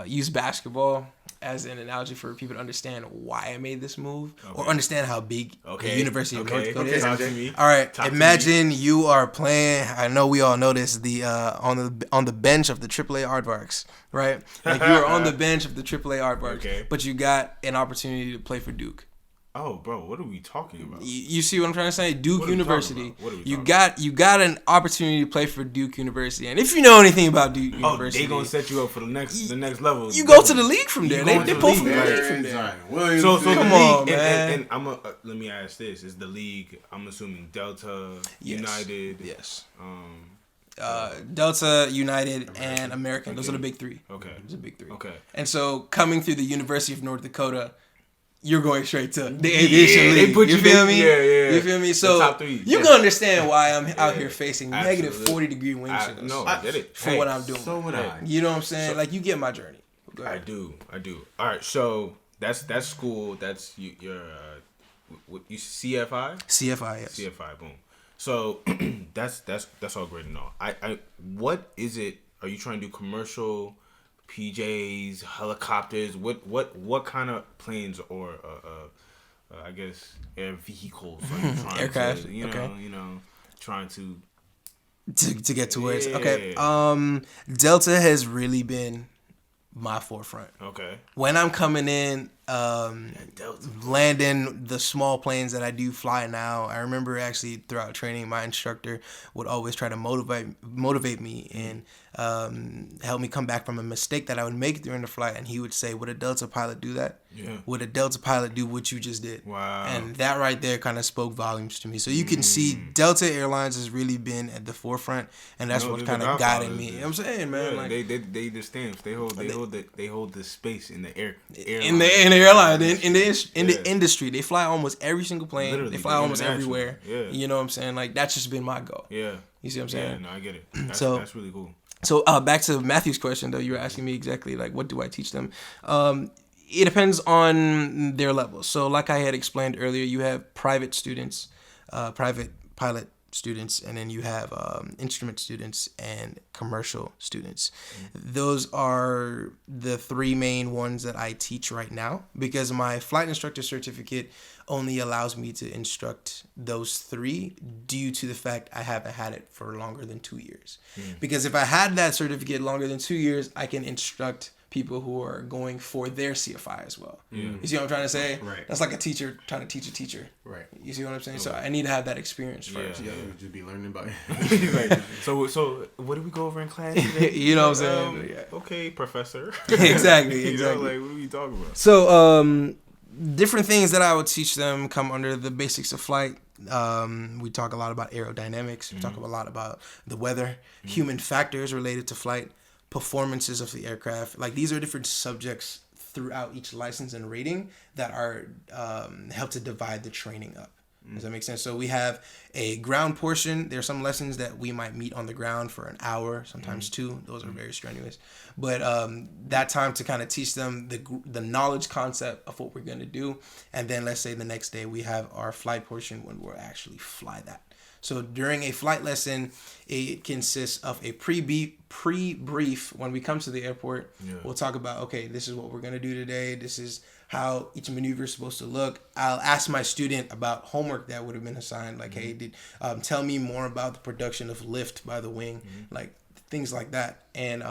use basketball as an analogy for people to understand why I made this move or understand how big the University of North Dakota is. Talk to me. All right, Talk to imagine you are playing. I know we all know this. On the bench of the AAA Aardvarks, right? Like you are on the bench of the AAA Aardvarks, Okay. but you got an opportunity to play for Duke. Oh, bro, what are we talking about? You see what I'm trying to say? Duke What are we University. talking about? What are we You talking got an opportunity to play for Duke University, and if you know anything about Duke Oh, University, they gonna set you up for the next level. you go to the league from there. You They going to pull the from the league, league right? from there. Zion Williamson. So the Come league, on, and, man. and I'm let me ask this: is the league? I'm assuming Delta, Yes. United, Yes. um, Delta, United, and American. Those are the big three. Okay. Those are the big three. Okay. And so coming through the University of North Dakota, you're going straight to the aviation Yeah, league. they put you feel there- me? yeah. You feel me? The So top three, you yeah. can understand why I'm out Yeah. here facing Absolutely. negative 40-degree wind chills. No, I get it. For what I'm doing. So would I. You know what I'm saying? Like you get my journey. Go I ahead. do. All right, so that's school. That's your you CFI. CFI, yes. CFI, boom. So that's all great and all. I what is it? Are you trying to do commercial, PJs, helicopters? What kind of planes or I guess air vehicles are you trying Aircraft, to okay. Trying to To get to where it's okay. Yeah. Delta has really been my forefront. okay. When I'm coming in, Delta. landing the small planes that I do fly now, I remember actually throughout training, my instructor would always try to motivate me and help me come back from a mistake that I would make during the flight. And he would say, "Would a Delta pilot do that? Yeah. Would a Delta pilot do what you just did?" Wow. And that right there kind of spoke volumes to me. So you can see Delta Airlines has really been at the forefront, and that's No, what they're kind the of guided godfathers, me. dude. You know what I'm saying, man, Yeah, like they the stamps. They hold the space in the air. in the airline, in the Yeah. industry, they fly almost every single plane. Literally, They fly they're almost international. everywhere. Yeah. You know what I'm saying? Like that's just been my goal. Yeah. You see what I'm Yeah, saying? no, I get it. That's really cool. So back to Matthew's question though, you were asking me exactly like what do I teach them? It depends on their level. So like I had explained earlier, you have private students, private pilot students, and then you have instrument students and commercial students. Those are the three main ones that I teach right now, because my flight instructor certificate only allows me to instruct those three due to the fact I haven't had it for longer than 2 years. Because if I had that certificate longer than 2 years, I can instruct people who are going for their CFI as well. You see what I'm trying to say? Right. That's like a teacher trying to teach a teacher. Right. You see what I'm saying? So I need to have that experience first. Yeah, you just be learning about Like, so what did we go over in class today? You know what I'm saying? Okay, professor. Exactly. You know, like, what are we talking about? So, different things that I would teach them come under the basics of flight. We talk a lot about aerodynamics. We talk a lot about the weather, human factors related to flight, performances of the aircraft. Like, these are different subjects throughout each license and rating that are help to divide the training up. Does that make sense? So we have a ground portion. There's some lessons that we might meet on the ground for an hour, sometimes 2. Those are very strenuous. But that time to kind of teach them the knowledge concept of what we're going to do. And then let's say the next day we have our flight portion when we'll actually fly that. So during a flight lesson, it consists of a pre-brief. When we come to the airport, we'll talk about, okay, this is what we're going to do today. This is how each maneuver is supposed to look. I'll ask my student about homework that would have been assigned. Like, hey, tell me more about the production of lift by the wing, like things like that. And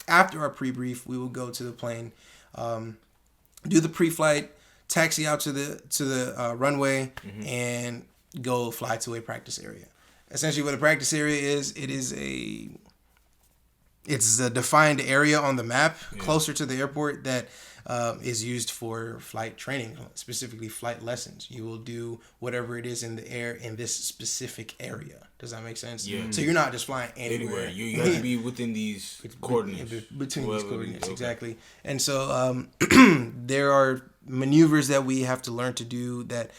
after our pre-brief, we will go to the plane, do the pre-flight, taxi out to the runway, and go fly to a practice area. Essentially, what a practice area is, it's a defined area on the map closer to the airport that is used for flight training, specifically flight lessons. You will do whatever it is in the air in this specific area. Does that make sense? Yeah. So you're not just flying anywhere. You have to be within these coordinates. Between these coordinates, exactly. And so there are maneuvers that we have to learn to do that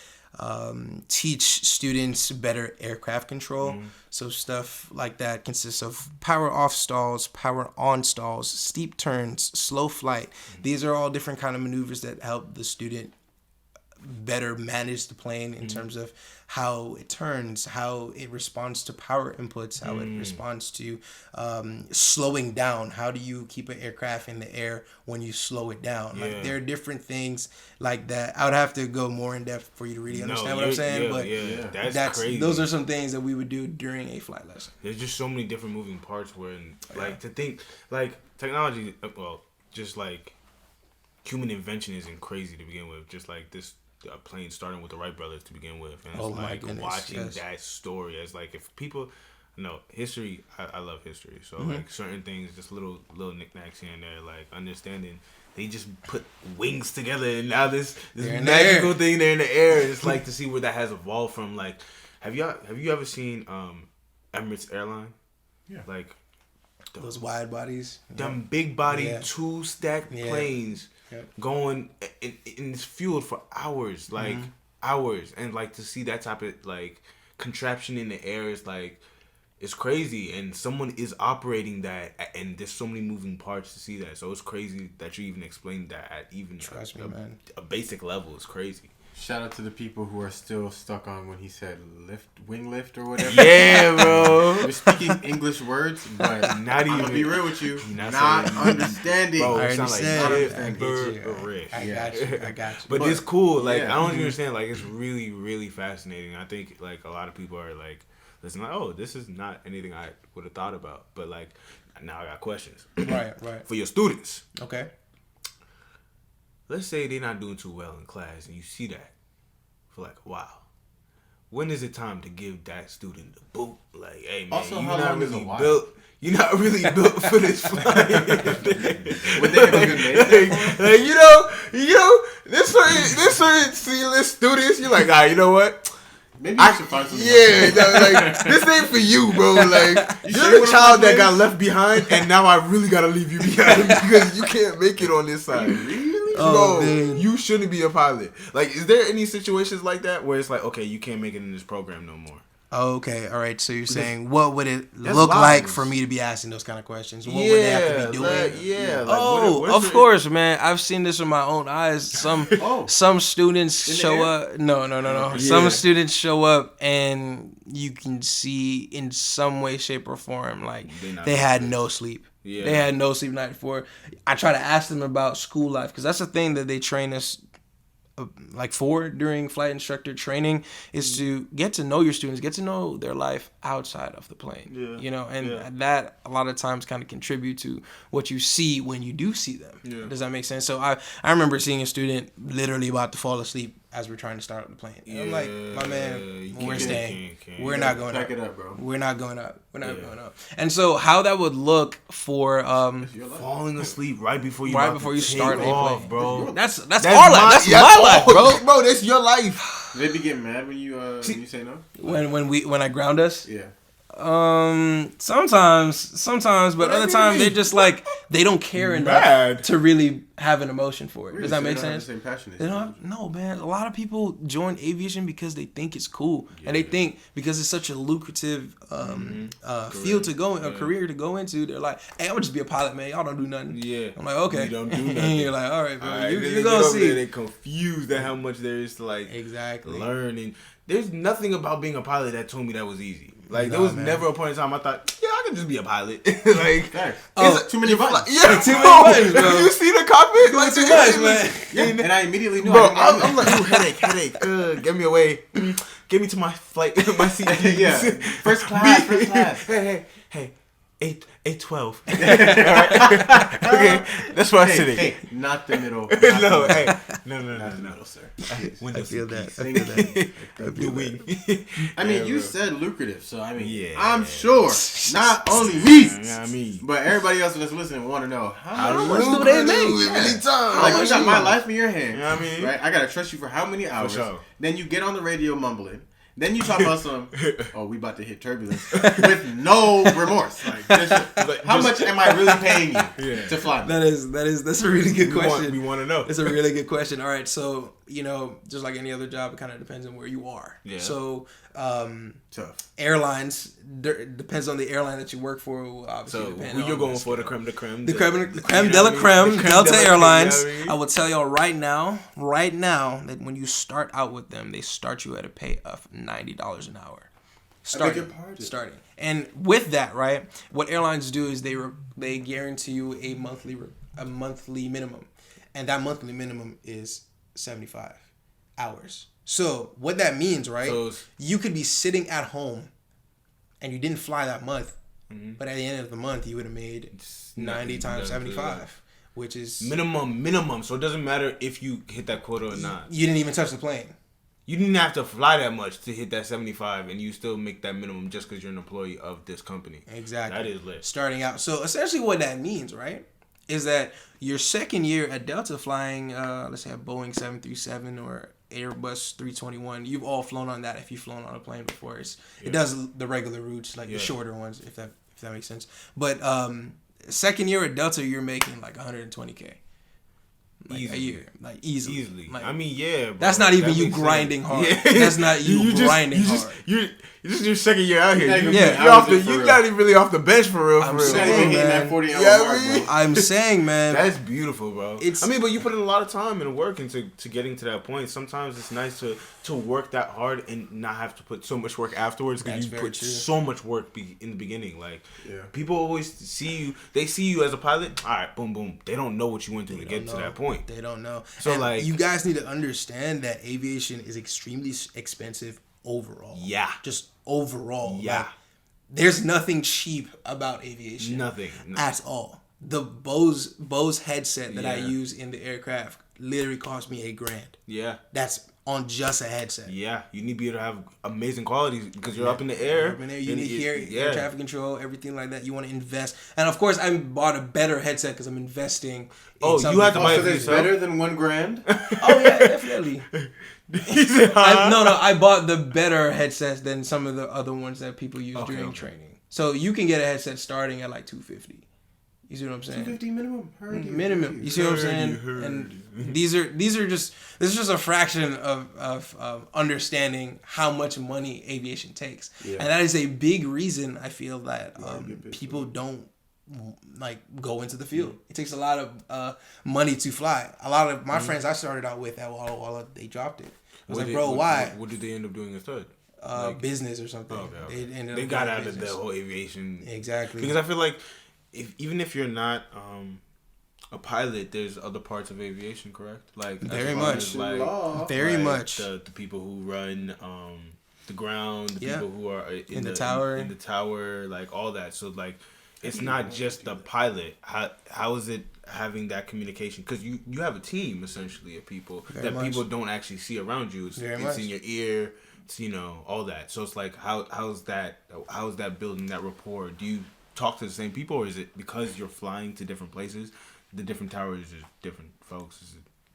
teach students better aircraft control. So stuff like that consists of power off stalls, power on stalls, steep turns, slow flight. These are all different kind of maneuvers that help the student better manage the plane in terms of how it turns, how it responds to power inputs, how it responds to slowing down. How do you keep an aircraft in the air when you slow it down? Like, there are different things like that. I would have to go more in depth for you to really understand what I'm saying, but that's crazy. Those are some things that we would do during a flight lesson. There's just so many different moving parts where, like, to think, like, technology, well, just like human invention isn't crazy to begin with. Just like this plane starting with the Wright brothers to begin with, and it's like watching that story as, like, if people know history, I love history, so like certain things, just little knickknacks here and there, like understanding they just put wings together and now this magical thing there in the air. It's like to see where that has evolved from. Like, have you ever seen Emirates Airline? Yeah, like those wide bodies, them big body 2 stacked planes. Going and it's fueled for hours, like hours, and like to see that type of like contraption in the air is like, it's crazy, and someone is operating that, and there's so many moving parts to see that. So it's crazy that you even explained that at even a basic level. It's crazy. Shout out to the people who are still stuck on when he said wing lift or whatever. Yeah, bro. We're speaking English words, but not even. I'm gonna be real with you. Not understanding. Bro, I understand. I got you. But it's cool. Like, I don't understand. Like, it's really, really fascinating. I think, like, a lot of people are like, listen, like, oh, this is not anything I would have thought about. But, like, now I got questions. Right. For your students. Okay. Let's say they're not doing too well in class, and you see that for like a while. When is it time to give that student the boot? Like, hey man, also, you're not really built. You're not really built for this flight. Would they have a good name? Like, you know, this certain C-list students, you're like, you know what? Maybe you should find something. Like, this ain't for you, bro. Like, you're the child that got left behind, and now I really gotta leave you behind because you can't make it on this side. Oh, no, you shouldn't be a pilot. Like, is there any situations like that where it's like, okay, you can't make it in this program no more? Okay, all right. So you're saying, what would it That's look like lives. for me to be asking those kind of questions? What would they have to be doing? Like, Of course, man. I've seen this with my own eyes. Some students In the show air? up. No. Yeah. Some students show up, and you can see in some way, shape, or form, like they had no sleep. Yeah. They had no sleep the night before. I try to ask them about school life because that's the thing that they train us like for during flight instructor training is to get to know your students, get to know their life outside of the plane. Yeah. You know, and Yeah. that a lot of times kind of contribute to what you see when you do see them. Yeah. Does that make sense? So I remember seeing a student literally about to fall asleep as we're trying to start up the plane. And I'm like, my man, we're staying. We're not going Pack up. it up, bro. We're not going up. We're not Yeah. going up. And so how that would look for Your life. falling asleep right before you Right about before to you take start a off, plane. bro. that's our life. That's That's my life, bro. bro. That's your life. Do they be getting mad when you say no? When I ground us. Yeah. Sometimes, but What other do you times they're mean? just like they don't care enough Mad. to really have an emotion for it. Really? Does that So make they don't have sense? the same passion as They you. don't have, no, man. A lot of people join aviation because they think it's cool, and they think because it's such a lucrative field to go in, a career to go into. They're like, "Hey, I'm gonna just be a pilot, man. Y'all don't do nothing." Yeah. I'm like, "Okay." You don't do And nothing. you're like, "All right, bro. All right, you then you they gonna get over there, see." They confused at how much there is to like Exactly. learn, and there's nothing about being a pilot that told me that was easy. Like there Nah, was man. never a point in time I thought, yeah, I can just be a pilot. Like Facts. Oh, It's too many buttons. yeah, too many bro. buttons, bro. You see the cockpit? Like too the- much, man. Yeah, and I immediately knew. Bro, I didn't I'm want like, ooh, headache. Get me away. Get me to my flight, my seat. Yeah. First class, first class. Hey. 812. All right. Okay, that's where I'm sitting. Hey, not the middle. No, hey, no. Not the middle, sir. Window I feel seat, that. please. I feel that. The wing. I mean, Yeah, you bro. said lucrative, so I mean, Yeah. I'm sure not only me, I mean, but everybody else that's listening want to know how much do they make? Really time. Like, you got my life in your hand. You know what I mean? Right? I gotta trust you for how many hours? sure. Then you get on the radio mumbling. Then you talk about some, we about to hit turbulence with no remorse. Like, how much am I really paying you to fly me? That's a really good question. We want to know. It's a really good question. All right, so just like any other job, it kind of depends on where you are. Yeah. So, Tough. airlines depends on the airline that you work for. Will obviously So depend who on you're going the for? The scale. creme de creme. The creme you de know la what I creme, mean? The creme Delta de la creme, Airlines. you know what I mean? I will tell y'all right now that when you start out with them, they start you at a pay of $90 an hour. beg your pardon? Starting. And with that, right, what airlines do is they guarantee you a monthly minimum, and that monthly minimum is 75 hours. So what that means, right? So it's- you could be sitting at home, and you didn't fly that month, Mm-hmm. but at the end of the month, you would have made 90 times 75, which is minimum. So it doesn't matter if you hit that quota or not. you didn't even touch the plane. You didn't have to fly that much to hit that 75, and you still make that minimum just because you're an employee of this company. Exactly. That is lit. Starting out. So essentially what that means, right, is that your second year at Delta flying, let's say a Boeing 737 or Airbus 321, you've all flown on that if you've flown on a plane before. It does the regular routes, like the shorter ones, if that makes sense. But second year at Delta, you're making like $120K. Like a year, like easily. Like, I mean, yeah. Bro. that's not even That you makes grinding sense. hard. That's not you grinding hard. You're just your second year out here. Yeah, You're off the. for You're real. not even really off the bench for real. I'm For real. You're not saying, even hitting man. that 40-hour Yeah, mark, man. bro. I'm saying, man. That's beautiful, bro. It's- I mean, but you put in a lot of time and work into getting to that point. Sometimes it's nice to work that hard and not have to put so much work afterwards because That's you very put true. so much work in the beginning. Like, Yeah. people always see you. They see you as a pilot. All right, boom, boom. They don't know what you went through to get to that point. They don't know. So, And like- you guys need to understand that aviation is extremely expensive overall. Yeah. Just overall. Yeah. Like, there's nothing cheap about aviation. Nothing. At all. The Bose headset that I Yeah. use in the aircraft literally cost me $8,000. Yeah. That's on just a headset. Yeah, you need to be able to have amazing qualities because you're up in the air. Up in there, you and need to hear yeah. air traffic control, everything like that. You want to invest, and of course, I bought a better headset because I'm investing. In Oh, something. you had to buy So it for there's yourself? better than $1,000. Oh yeah, definitely. He said, huh? No, I bought the better headsets than some of the other ones that people use Okay, during okay. training. So you can get a headset starting at like $250. You see what I'm saying? 250 minimum. Heard you. Minimum. You see what I'm saying? And these are just this is just a fraction of understanding how much money aviation takes, and that is a big reason I feel that people don't like go into the field. It takes a lot of money to fly. A lot of my friends I started out with at Walla Walla, they dropped it. I was like, bro, why? What did they end up doing instead? Business or something. Okay. They got out of the whole aviation. Exactly. Because I feel like even if you're not a pilot, there's other parts of aviation, correct? Like very much. Very much. The people who run the ground, the people who are in the tower, like all that. So like it's not just the pilot. How is it having that communication? Because you have a team essentially of people people don't actually see around you. It's in your ear. It's, all that. So it's like how's that building that rapport? Do you talk to the same people, or is it because you're flying to different places, the different towers are different folks?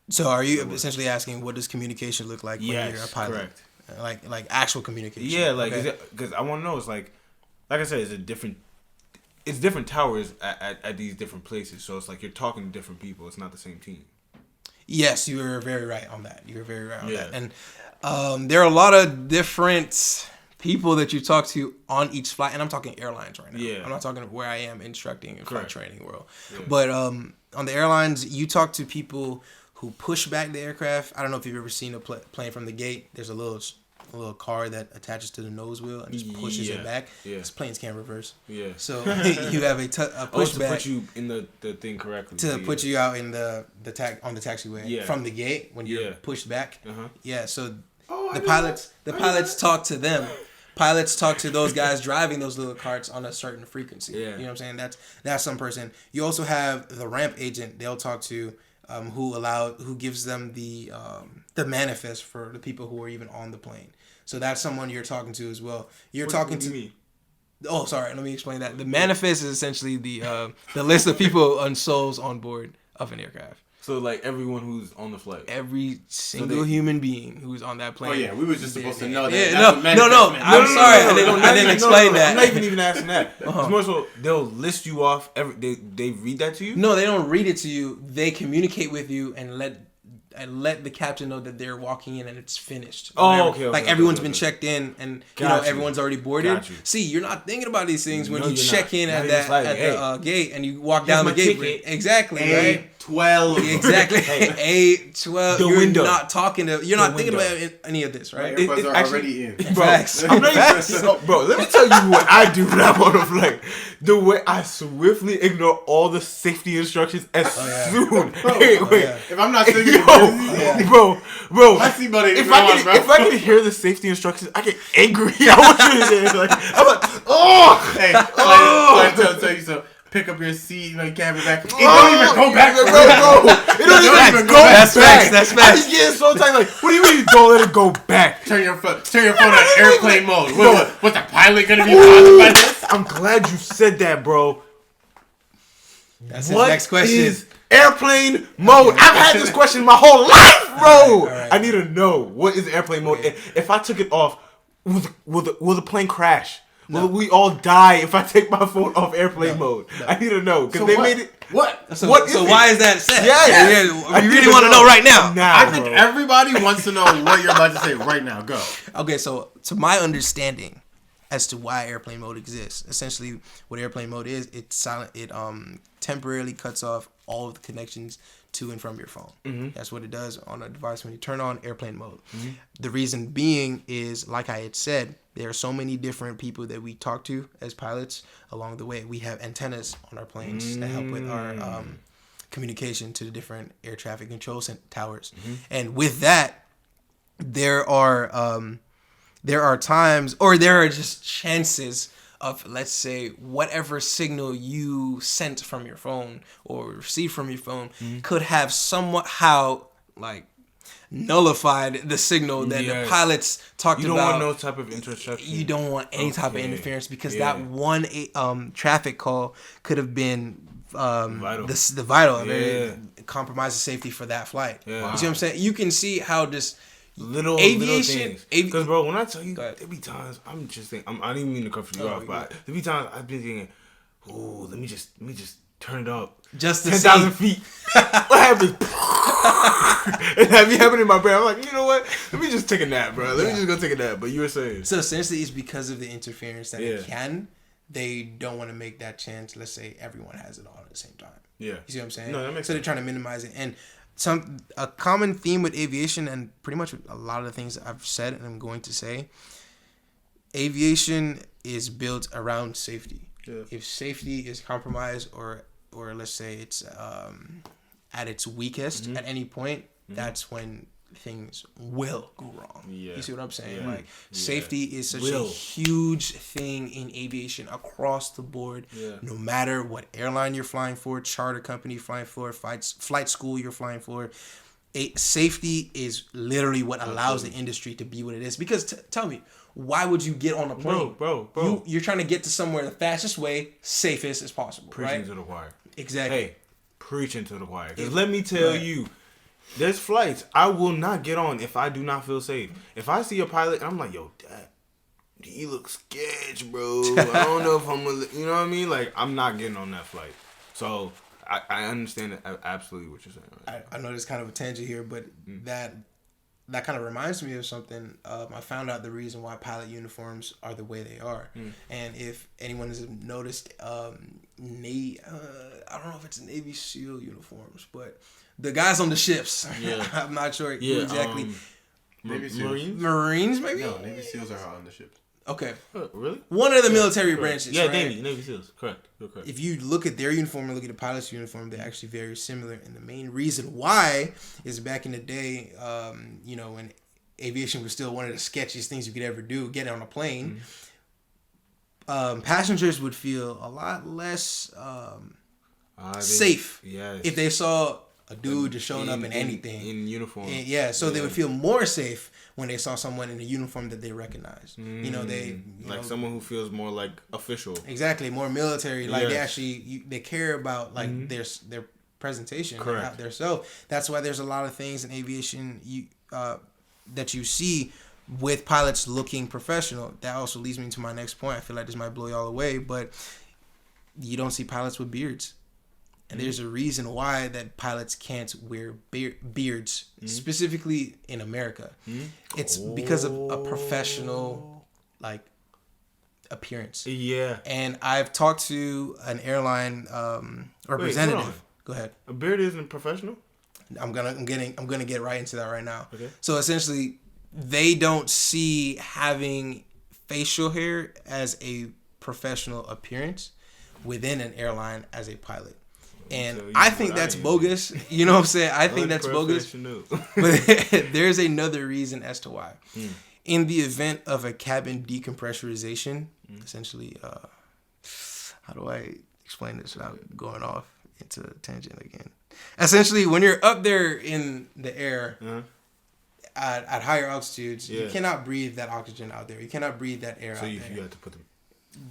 So are you essentially asking what does communication look like when you're a pilot? Correct. Like actual communication. Yeah, like because I want to know. It's like I said, it's different towers at these different places. So it's like you're talking to different people. It's not the same team. Yes, you were very right on that. That. And there are a lot of different people that you talk to on each flight, and I'm talking airlines right now. Yeah. I'm not talking where I am instructing in flight training world. Yeah. But on the airlines, you talk to people who push back the aircraft. I don't know if you've ever seen a plane from the gate. There's a little car that attaches to the nose wheel and just pushes it back. Yeah. These planes can't reverse. Yeah. So you have a pushback to put you in the thing correctly. To put you out in on the taxiway from the gate when you're pushed back. Uh-huh. Yeah. So the pilots talk to them. Pilots talk to those guys driving those little carts on a certain frequency. Yeah. You know what I'm saying? That's some person. You also have the ramp agent. They'll talk to who gives them the manifest for the people who are even on the plane. So that's someone you're talking to as well. What do you mean? Oh, sorry. Let me explain that. The manifest is essentially the list of people and souls on board of an aircraft. So, like, everyone who's on the flight. Every single human being who's on that plane. Oh, yeah. We were just supposed to know that. Yeah, no. I'm sorry. I didn't explain that. I'm not even asking that. It's more so they'll list you off. They read that to you? No, they don't read it to you. They communicate with you and let the captain know that they're walking in and it's finished. Oh, okay. Like everyone's been checked in and everyone's already boarded. See, you're not thinking about these things when you check in at the gate and you walk down the gate. Exactly, right? A12. Exactly. A12. You're not talking to. You're not thinking about any of this, right? Airplanes are already in. Bro, I'm not even, bro, let me tell you what I do when I'm on a flight. The way I swiftly ignore all the safety instructions as soon. If I'm not thinking, bro, my seatbelt if I can hear the safety instructions, I get angry. I want you to say, like, I'm like, oh, hey, I'll tell you so. Pick up your seat, you can't be back. It don't even go back, bro. It don't even go back. That's facts. I just get so tight. Like, what do you mean you don't let it go back? Turn your phone on airplane mode. What's the pilot gonna be bothered by this? I'm glad you said that, bro. That's his next question. What is airplane mode? I've had this question my whole life, bro. Right. I need to know what is airplane mode. Okay. If I took it off, will the plane crash? No. Will we all die if I take my phone off airplane mode? No. I need to know because made it. What? So why is that set? Yeah. We really want to know right now. I think everybody wants to know what you're about to say right now. Go. Okay, so to my understanding as to why airplane mode exists, essentially what airplane mode is, it's silent. It temporarily cuts off all of the connections to and from your phone. Mm-hmm. That's what it does on a device when you turn on airplane mode. Mm-hmm. The reason being is, like I had said, there are so many different people that we talk to as pilots along the way. We have antennas on our planes that help with our communication to the different air traffic control towers. Mm-hmm. And with that, there are times, or there are just chances of, let's say, whatever signal you sent from your phone or received from your phone could have somehow like nullified the signal that the pilots talked about. You don't want no type of interception. You don't want any type of interference because that one traffic call could have been vital. The vital. Yeah. Compromise the safety for that flight. Yeah. Wow. You see what I'm saying? You can see how just little things. Because bro, when I tell you, there be times I'm just thinking. I didn't even mean to cut you off, but there be times I've been thinking, oh, let me just turn it up. Just to 10,000 feet. What happens? It had me happening in my brain. I'm like, you know what? Let me just take a nap, bro. Let me just go take a nap. But you were saying. So essentially, it's because of the interference that it can. They don't want to make that chance. Let's say everyone has it all at the same time. Yeah. You see what I'm saying? No, that makes sense. They're trying to minimize it. And a common theme with aviation, and pretty much a lot of the things I've said and I'm going to say, aviation is built around safety. Yeah. If safety is compromised or let's say it's at its weakest at any point, that's when things will go wrong. Yeah. You see what I'm saying? Like safety is such a huge thing in aviation across the board. Yeah. No matter what airline you're flying for, charter company you're flying for, flight school you're flying for, safety is literally what allows the industry to be what it is. Because tell me, why would you get on a plane? Bro. You're trying to get to somewhere the fastest way, safest as possible. Preaching to the choir. Exactly. Hey, preaching to the choir. Because let me tell you, there's flights I will not get on if I do not feel safe. If I see a pilot and I'm like, yo, Dad, he looks sketch, bro. I don't know if I'm gonna, you know what I mean? Like, I'm not getting on that flight. So I understand absolutely what you're saying. Right? I know there's kind of a tangent here, but that kind of reminds me of something. I found out the reason why pilot uniforms are the way they are. And if anyone has noticed, I don't know if it's Navy SEAL uniforms, but the guys on the ships, I'm not sure who exactly. Navy SEALs. Marines, maybe? No, Navy SEALs are on the ships. Okay. Really? One of the military branches, yeah, right? Navy SEALs. Correct. You're correct. If you look at their uniform and look at the pilot's uniform, they're actually very similar. And the main reason why is back in the day, when aviation was still one of the sketchiest things you could ever do, get on a plane, passengers would feel a lot less safe if they saw a dude just showing up in anything. In uniform. So they would feel more safe when they saw someone in a uniform that they recognized. Someone who feels more like official. Exactly, more military. Like they actually they care about like their presentation. Correct. Their self. That's why there's a lot of things in aviation that you see with pilots looking professional. That also leads me to my next point. I feel like this might blow y'all away, but you don't see pilots with beards. And there's a reason why that pilots can't wear beards, specifically in America. It's because of a professional, appearance. Yeah. And I've talked to an airline representative. Wait, go ahead. A beard isn't professional? I'm gonna get right into that right now. Okay. So essentially, they don't see having facial hair as a professional appearance within an airline as a pilot. And I think that's bogus. You know what I'm saying? I think that's bogus. But there's another reason as to why. In the event of a cabin decompressurization, essentially, how do I explain this without going off into a tangent again? Essentially, when you're up there in the air at higher altitudes, you cannot breathe that oxygen out there. You cannot breathe that air out there. So you have to put them.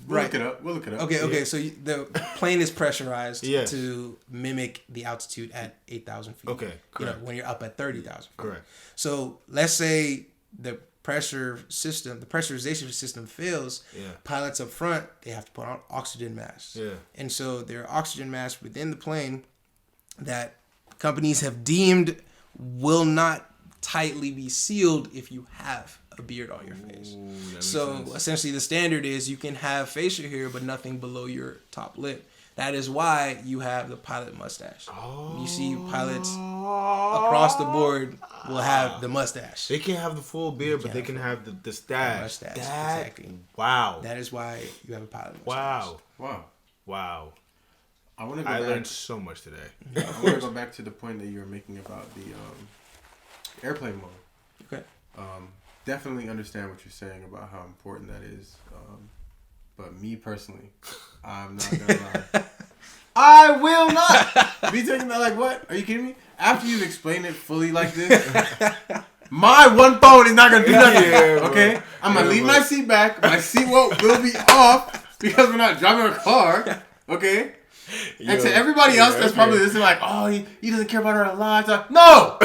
We'll look it up. Okay. So the plane is pressurized to mimic the altitude at 8,000 feet. Okay, correct. When you're up at 30,000 feet. Correct. So let's say the pressurization system fails. Pilots up front, they have to put on oxygen masks. And so there are oxygen masks within the plane that companies have deemed will not tightly be sealed if you have a beard on your face. So essentially the standard is you can have facial hair but nothing below your top lip. That is why you have the pilot mustache. You see pilots across the board will have the mustache. They can't have the full beard, but they can have the stash. Mustache, exactly. Wow. That is why you have a pilot mustache. Wow. I learned so much today. I want to go back to the point that you were making about the airplane mode. Okay. Definitely understand what you're saying about how important that is. But me personally, I'm not gonna lie. I will not be taking that like, what? Are you kidding me? After you've explained it fully like this, my one phone is not gonna do nothing. Okay? I'm gonna leave my seat back. My seat will be off because we're not driving a car. Okay? And to everybody else that's probably listening like, oh, he doesn't care about our lives. No,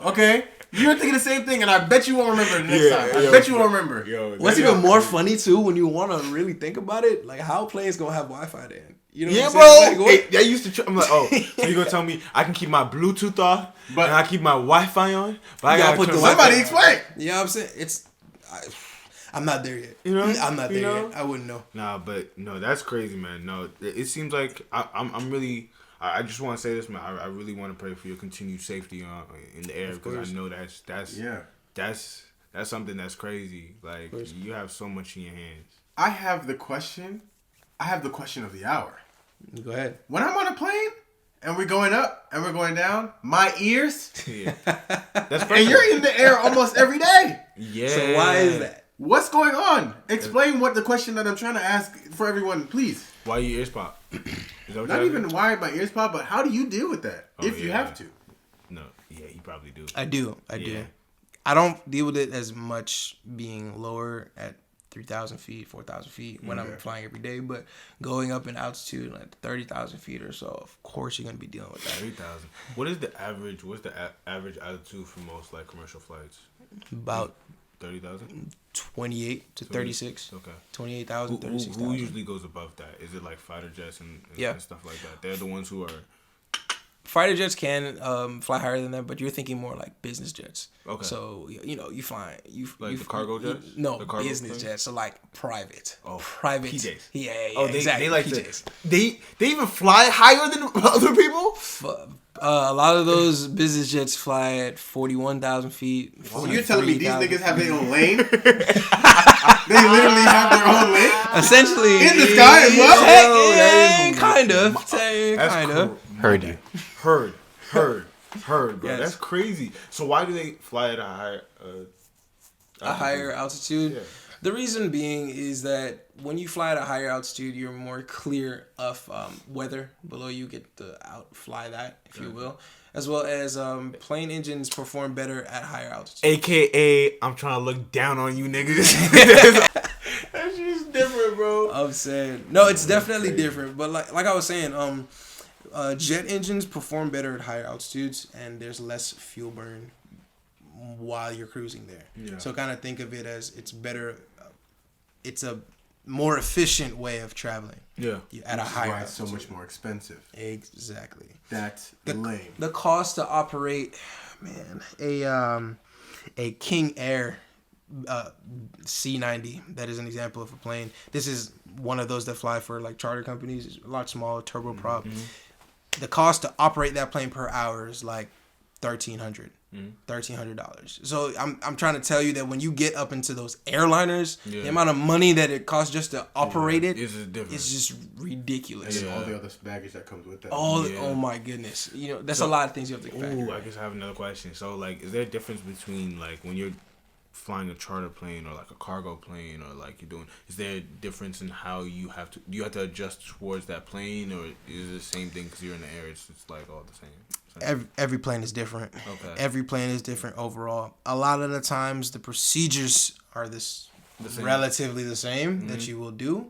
okay? You're thinking the same thing, and I bet you won't remember the next time. I bet you won't remember. What's even more funny, too, when you want to really think about it, like, how planes going to have Wi-Fi then? You know Yeah, what I'm saying? bro. Like, Hey, I used to. I'm like, oh, so you gonna tell me I can keep my Bluetooth off, But- and I keep my Wi-Fi on, but I You gotta gotta put turn the my- Somebody explain. You know what I'm saying? I'm not there yet. You know? I'm not there You know? yet. I wouldn't know. Nah, but no, that's crazy, man. No, it seems like I'm really. I just want to say this, man. I really want to pray for your continued safety in the air because I know that's something that's crazy. Like you have so much in your hands. I have the question of the hour. Go ahead. When I'm on a plane and we're going up and we're going down, my ears, Yeah, that's and crazy. you're in the air almost every day. Yeah. So why is that? What's going on? Explain what the question that I'm trying to ask for everyone, please. Why your ears pop? Is that what Not you're even asking? why my ears pop, but how do you deal with that if you yeah. have to? No, yeah, you probably do. I do. Yeah. I don't deal with it as much being lower at 3,000 feet, 4,000 feet when I'm flying every day, but going up in altitude like 30,000 feet or so, of course you're gonna be dealing with that. 3,000. What is the average? What's the average altitude for most like commercial flights? About 30,000. 28 to 36. Okay. 28,000, Who 36,000. usually goes above that? Is it like fighter jets and Yeah. stuff like that? They're the ones who are. Fighter jets can fly higher than that, but you're thinking more like business jets. Okay. So you fly Like the cargo jets? No, The cargo business planes? jets. So like private. Oh, private. PJs. Yeah, Oh, they exactly. like PJs. they even fly higher than other people. A lot of those business jets fly at 41,000 feet. So you're telling me these 43,000 niggas have their own lane? They literally have their own lane? Essentially In the sky as well? Yeah, kind of. Kind of. Heard you. Heard, bro. Yes. That's crazy. So why do they fly at a higher? A higher altitude. Yeah. The reason being is that when you fly at a higher altitude, you're more clear of weather below you. Get to outfly that, if you will, as well as plane engines perform better at higher altitude. AKA, I'm trying to look down on you niggas. That's just different, bro. I'm saying no, it's definitely different. But like I was saying, jet engines perform better at higher altitudes, and there's less fuel burn while you're cruising there. Yeah. So kind of think of it as it's better. It's a more efficient way of traveling. Yeah. At a Which is higher why it's so altitude. much more expensive. Exactly. That's The, lame. the cost to operate, man, a King Air C90, that is an example of a plane. This is one of those that fly for like charter companies. It's a lot smaller, turboprop. The cost to operate that plane per hour is like $1,300. $1,300. So I'm trying to tell you that when you get up into those airliners, the amount of money that it costs just to operate it is just ridiculous. And all the other baggage that comes with that. Oh my goodness. That's a lot of things you have to factor. Ooh, I guess I have another question. So, like, is there a difference between, like, when you're flying a charter plane or, like, a cargo plane or, like, is there a difference in how do you have to adjust towards that plane, or is it the same thing because you're in the air? It's like, all the same? Every plane is different. Okay. Every plane is different overall. A lot of the times, the procedures are relatively the same that you will do,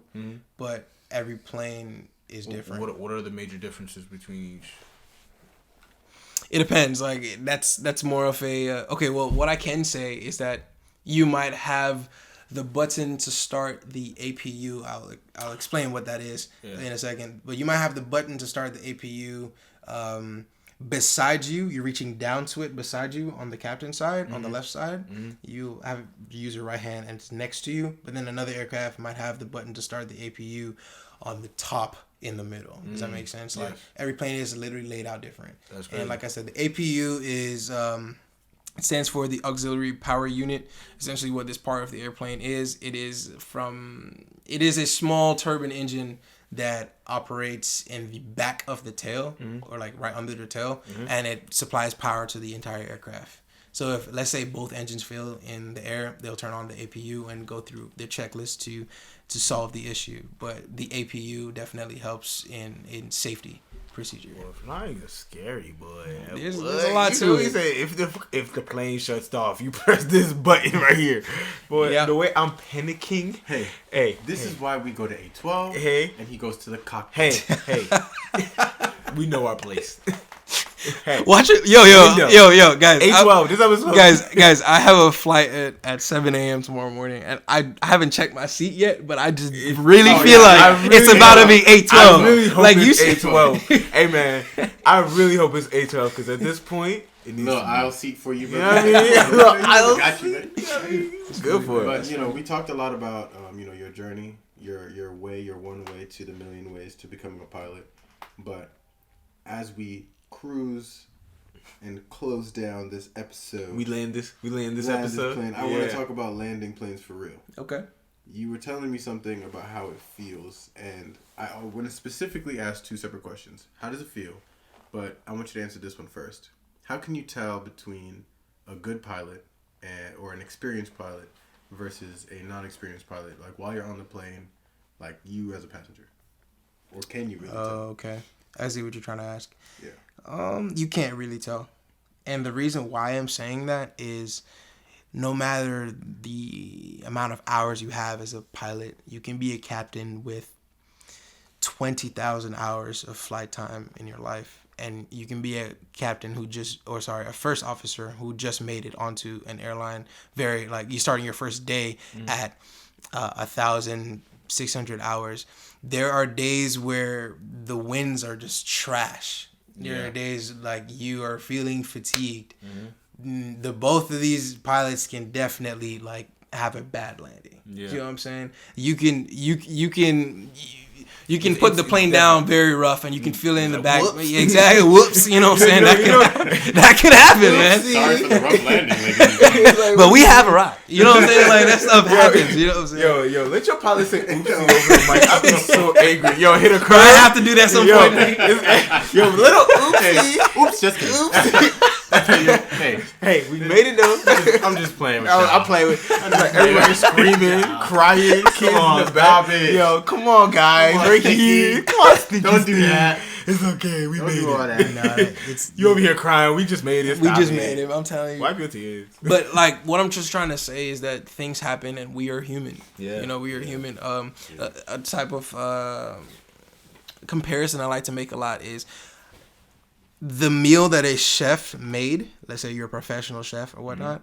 but every plane is different. What are the major differences between each? It depends. Like that's more of a okay. Well, what I can say is that you might have the button to start the APU. I'll explain what that is in a second. But you might have the button to start the APU beside you. You're reaching down to it beside you on the captain's side, on the left side. You use your right hand and it's next to you. But then another aircraft might have the button to start the APU on the top in the middle. Does that make sense? Like every plane is literally laid out different. That's crazy. And like I said, the APU is it stands for the auxiliary power unit. Essentially what this part of the airplane is, it is a small turbine engine that operates in the back of the tail or like right under the tail, and it supplies power to the entire aircraft. So if, let's say, both engines fail in the air, they'll turn on the APU and go through their checklist to solve the issue. But the APU definitely helps in safety procedure. Well, flying is scary, boy. There's a lot to it. Say if the plane shuts off, you press this button right here. Boy, the way I'm panicking. Hey. This is why we go to A12. Hey. And he goes to the cockpit. Hey. We know our place. Watch it. Window. Yo, guys. A12. This episode. Guys, I have a flight at 7 a.m. tomorrow morning, and I haven't checked my seat yet, but I just really feel like it's about to be A12. I really hope like it's you A12. Hey man, I really hope it's A12 because at this point, it needs little aisle seat for you, bro. You know what I mean? Little aisle got you, man. It's good for But us. we talked a lot about your journey, your one way to the million ways to becoming a pilot. But as we cruise and close down this episode, We land this episode. plane, I want to talk about landing planes for real. Okay. You were telling me something about how it feels, and I want to specifically ask two separate questions. How does it feel? But I want you to answer this one first. How can you tell between a good pilot or an experienced pilot versus a non-experienced pilot? Like while you're on the plane, like you as a passenger, or can you really tell? Okay. I see what you're trying to ask. Yeah. You can't really tell, and the reason why I'm saying that is, no matter the amount of hours you have as a pilot, you can be a captain with 20,000 hours of flight time in your life. And you can be a captain a first officer who just made it onto an airline. You starting your first day at 1,600 hours. There are days where the winds are just trash. There are days like you are feeling fatigued. Both of these pilots can definitely have a bad landing. Yeah. You know what I'm saying? You can put the plane down very rough, and you can feel it in the back. Whoops. Yeah, exactly. Whoops. You know what I'm saying? That could happen, man. Sorry for the rough landing, ladies. But we have arrived. You know what I'm saying? Like, that stuff happens. You know what I'm saying? Yo, let your pilot say oopsie over the mic. I've been so angry. Yo, hit a curve. I have to do that some point. Yo, little oopsie. Oops, just kidding. Hey, we made it though. I'm just playing with you. I'm playing with. Everybody's screaming, crying, kids in the back. Yo, come on, guys, right here. Come on, Sneaky. Don't do that. It's okay. We made do all it. that. You over here crying? We just made it. We just made it. I'm telling you. Wipe your tears. But what I'm just trying to say is that things happen, and we are human. Yeah. We are human. A type of comparison I like to make a lot is the meal that a chef made. Let's say you're a professional chef or whatnot.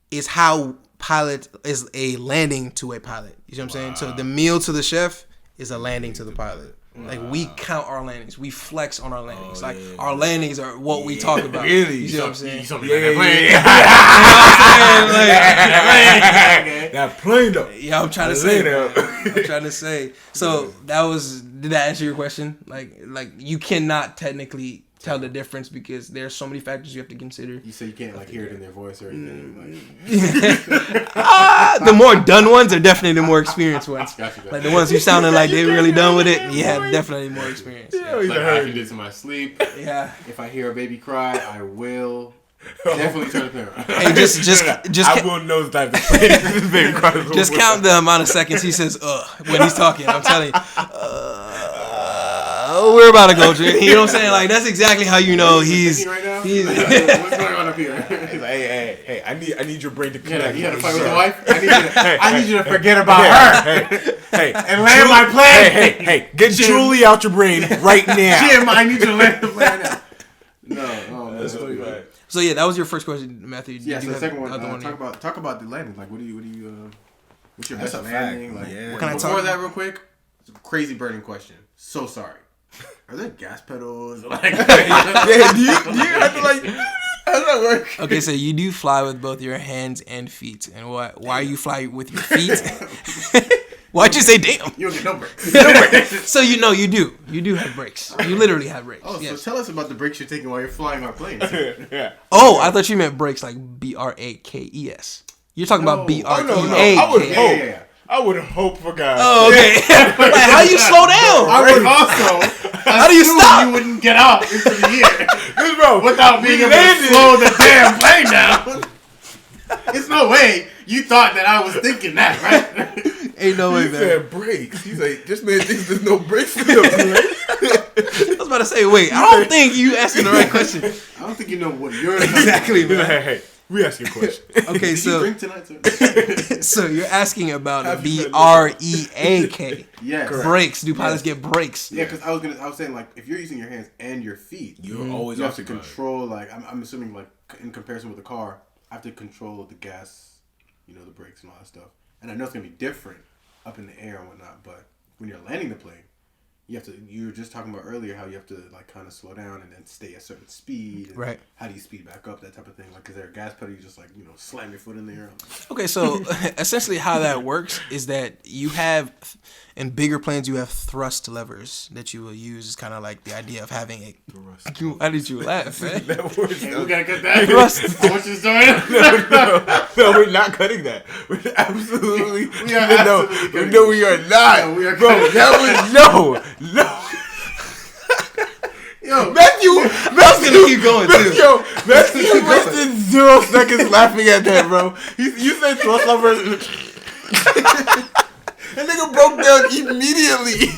Is how pilot is a landing to a pilot. You know what I'm saying? So the meal to the chef is a landing to the pilot. Like, we count our landings. We flex on our landings. Our landings are what we talk about. Really? You know what I'm saying? You saw me that plane. That plane though. Yeah, I'm trying to say. So did that answer your question? Like you cannot technically tell the difference because there's so many factors you have to consider. You say you can't hear it in their voice or anything. The more done ones are definitely the more experienced ones. Gotcha. Like the ones who sounded like they really done with it. Yeah, definitally more experience. Like I can do this in my sleep. Yeah. If I hear a baby cry, I will definitely turn the camera. Hey, just I will know the type of plane this baby cries. just count the amount of seconds he says when he's talking. I'm telling you. We're about to go, Jay. You know what I'm saying? Like, that's exactly how you know he's. Right now? He's What's going on up here? He's like, hey, I need your brain to connect. You had a fight with your wife? I need you to forget about her. Hey, and land my plane. Hey, get Julie out your brain right now. Jim, I need you to land the plane now. No, that's really bad. So yeah, that was your first question, Matthew. Yeah, so the second one. Here? Talk about the landing. Like, what do you? What's your That's best a landing? fact. Like, Yeah. What can I before talk? that, real quick, it's a crazy burning question. So sorry. Are there gas pedals? Like, Yeah, do you have to how does that work? Okay, so you do fly with both your hands and feet, and why you fly with your feet? Why'd you say damn? You don't get no brakes. So you do have brakes. You literally have brakes. Oh, yes. so tell us about the breaks you're taking while you're flying our planes. Yeah. Oh, I thought you meant brakes like BRAKES. You're talking about BREAKES. I would hope. Yeah. I would hope for God. Oh, okay. Like, how do you slow down? I would also. How do you stop? You wouldn't get out into the air. Because, bro, Without being able to slow the damn plane down. There's no way you thought that I was thinking that, right? Ain't no way, He man. said brakes. He's like, this man thinks there's no brakes in the plane. I was about to say, wait, I don't think you asking the right question. I don't think you know what you're Exactly, He's like, man. hey, We asking a question. Okay, Did so you drink tonight, sir? so you're asking about Have you BREAK. Yes. Correct. Breaks. Do pilots get breaks? Yeah, because I was saying like if you're using your hands and your feet, You're always you have to occupied. control. Like I'm assuming like in comparison with a car, I have to control the gas, the brakes and all that stuff. And I know it's gonna be different up in the air and whatnot, but when you're landing the plane, you were just talking about earlier how you have to like kind of slow down and then stay a certain speed. And Right. How do you speed back up? That type of thing. Like, is there a gas pedal? You just like slam your foot in the air. Okay, so essentially how that works is that you have, in bigger planes, you have thrust levers that you will use. It's kind of like the idea of having a... Why did you laugh, man? That word, Hey, we gotta cut that. Thrust. I want you to start it. no, we're not cutting that. We're absolutely. We are absolutely cutting no, we are not. No, we are Bro, cutting that was no. Yo, Matthew, keep going, too. Yo, Matthew wasted 0 seconds laughing at that, bro. You said thrust levers. That nigga broke down immediately.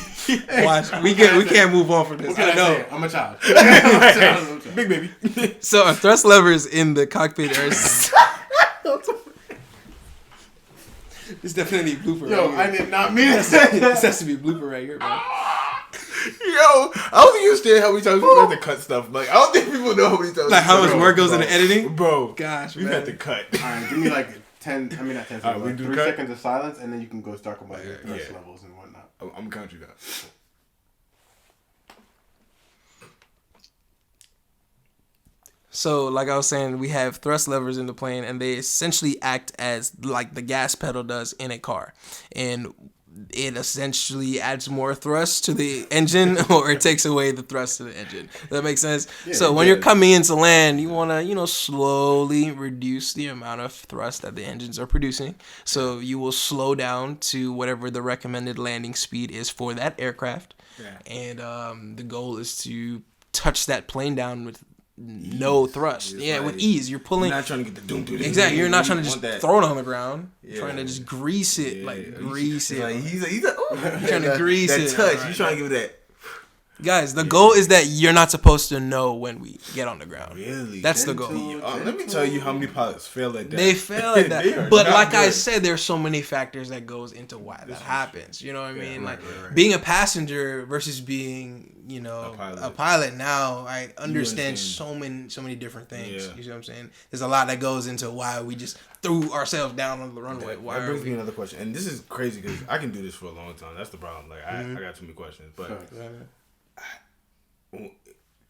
Watch, we can't move on from this. what can I know. say? I'm a child. I'm a child. Big baby. So thrust levers in the cockpit are... It's definitely a blooper Yo, right I here. did not mean to say This that. has to be a blooper right here, bro. Yo, I don't think you understand how many times we have to cut stuff. Like, I don't think people know how many times. Like how much Bro, work goes into editing? Bro, Gosh, we've man. had to cut. All right, give me like 10. I mean not 10 seconds. we Like do 3 cut? seconds of silence, and then you can go talk about your thrust Yeah. levels and whatnot. I'm gonna count you down. So, like I was saying, we have thrust levers in the plane, and they essentially act as like the gas pedal does in a car. And it essentially adds more thrust to the engine, or it takes away the thrust to the engine. Does that make sense? Yeah, So it when you're does. coming into land, you want to, slowly reduce the amount of thrust that the engines are producing. So you will slow down to whatever the recommended landing speed is for that aircraft. Yeah. And the goal is to touch that plane down with no thrust. It's Yeah, like- with ease. You're pulling. You're not trying to get the doom. Exactly. You're not trying to You just want that. throw it on the ground. You're Yeah. trying to just grease it, Yeah. like grease it. Like, he's like, oh, You're trying to grease that it. touch. Right. You trying to give it that. Guys, the goal is that you're not supposed to know when we get on the ground. Really? That's the goal. Let me tell you how many pilots fail at that. They fail at They are that. But not like I good. said, there's so many factors that goes into why that happens. You know what I mean? right, Like right. being a passenger versus being, a pilot. Now I understand so many different things. Yeah. You see what I'm saying? There's a lot that goes into why we just threw ourselves down on the runway. Why That are brings we? me another question, and this is crazy because I can do this for a long time. That's the problem. Like I got too many questions, but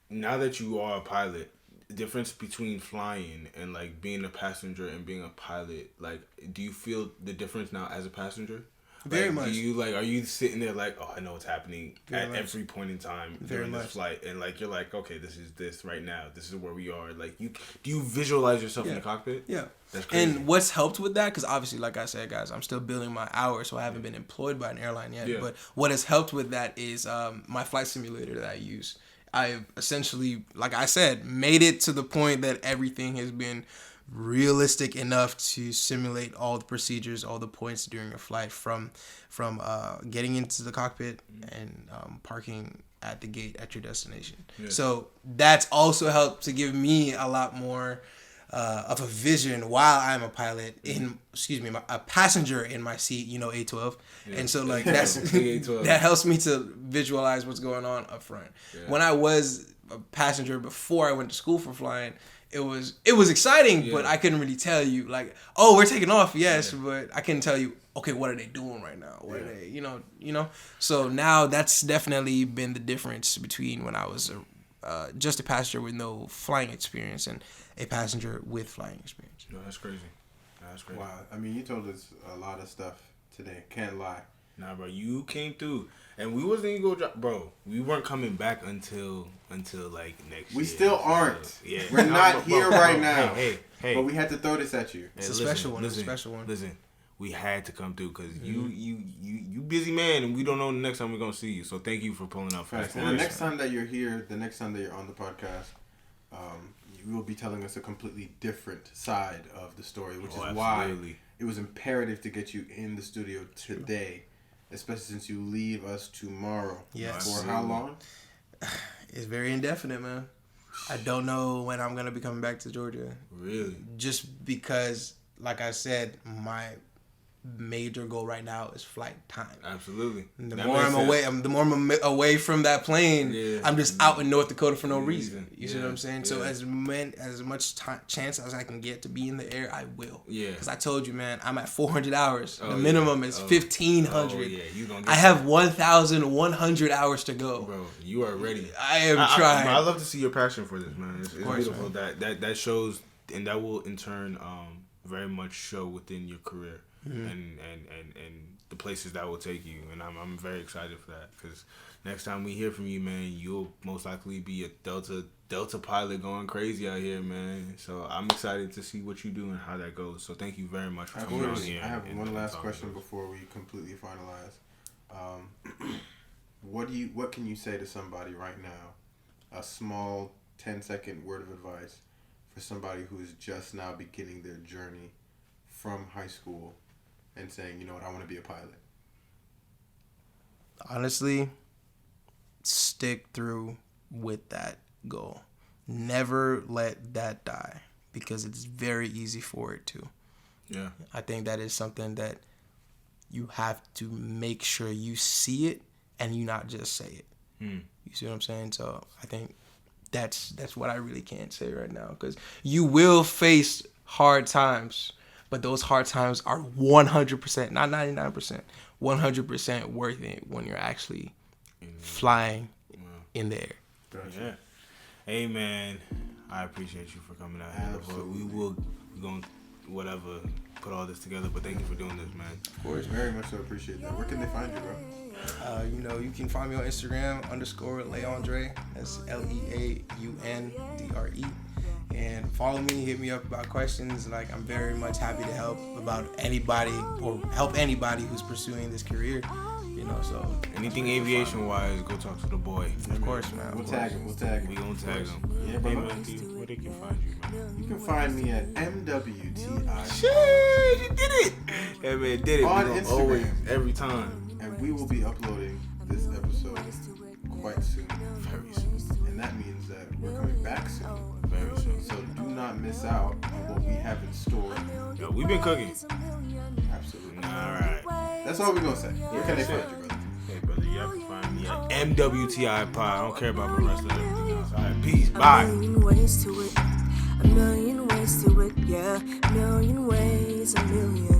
now that you are a pilot, the difference between flying and like being a passenger and being a pilot, like, do you feel the difference now as a passenger? Very Like, much. Do you are you sitting there like, oh, I know what's happening Very at much. every point in time Very during this much. flight, and like you're like, okay, this is this right now. This is where we are. Like, do you visualize yourself in the cockpit? Yeah. That's crazy. And what's helped with that, because obviously, like I said, guys, I'm still building my hours, so I haven't been employed by an airline yet. Yeah. But what has helped with that is my flight simulator that I use. I've essentially, like I said, made it to the point that everything has been realistic enough to simulate all the procedures, all the points during a flight, from getting into the cockpit and parking at the gate at your destination. Yeah. So that's also helped to give me a lot more of a vision while I'm a pilot a passenger in my seat, A12. Yeah. And so like that's A12. that helps me to visualize what's going on up front. Yeah. When I was a passenger before I went to school for flying, it was exciting, but I couldn't really tell you like, oh, we're taking off, yes, but I couldn't tell you, okay, what are they doing right now? What are they, you know? So now that's definitely been the difference between when I was just a passenger with no flying experience and a passenger with flying experience. No, that's crazy. That's crazy. Wow. I mean, you told us a lot of stuff today. Can't lie. Nah, bro, you came through, and we wasn't even gonna drop, bro. We weren't coming back until like next year. We still aren't. Yeah, We're not bro, here bro, right bro, now. Hey. But we had to throw this at you. It's a special one. It's a special one. Listen, we had to come through because you busy man, and we don't know the next time we're gonna see you. So thank you for pulling up. Facts. And the next time that you're here, the next time that you're on the podcast, you will be telling us a completely different side of the story, which is why it was imperative to get you in the studio today, especially since you leave us tomorrow. Yes. For how long? It's very indefinite, man. I don't know when I'm gonna be coming back to Georgia. Really? Just because, like I said, my major goal right now is flight time. Absolutely. The more I'm away from that plane, I'm just out in North Dakota for no reason. You see what I'm saying? So as much chance as I can get to be in the air, I will. Yeah. Because I told you, man, I'm at 400 hours. The minimum is 1,500. Oh, yeah. You gonna get I have 1,100 hours to go. Bro, you are ready. I am trying. I love to see your passion for this, man. It's beautiful. Man. That shows, and that will in turn very much show within your career. Mm-hmm. And the places that will take you, and I'm very excited for that, because next time we hear from you, man, you'll most likely be a Delta pilot going crazy out here, man. So I'm excited to see what you do and how that goes. So thank you very much for coming on here. I have one last question before we completely finalize. What can you say to somebody right now? A small 10-second word of advice for somebody who is just now beginning their journey from high school and saying, you know what, I want to be a pilot. Honestly, stick through with that goal. Never let that die, because it's very easy for it to. Yeah. I think that is something that you have to make sure you see it and you not just say it. You see what I'm saying? So I think that's what I really can't say right now, because you will face hard times. But those hard times are 100%, not 99%, 100% worth it when you're actually flying in the air. Gotcha. Yeah. Hey, man, I appreciate you for coming out here. We're going to, put all this together. But thank you for doing this, man. Of course, very much so appreciate that. Where can they find you, bro? You can find me on Instagram, _Leandre. That's LEAUNDRE. And follow me, hit me up about questions. Like, I'm very much happy to help about anybody or help anybody who's pursuing this career. So anything aviation wise, go talk to the boy. Of course, man. We'll tag him. We gonna tag him. Yeah, hey, man, where they can find you, man? You can find me at MWTI. Shit, you did it. That man did it. On Instagram. Always, every time. And we will be uploading this episode quite soon. Very soon. And that means that we're coming back soon. Very soon. So do not miss out on what we have in store. Yo, we've been cooking. Absolutely. All right. That's all we're going to say. Where can they find you, brother? Hey, brother, you have to find me at MWTI Pod. I don't care about the rest of everything else. All right, peace. Bye. A million ways to it. A million ways to it. Yeah. A million ways. A million.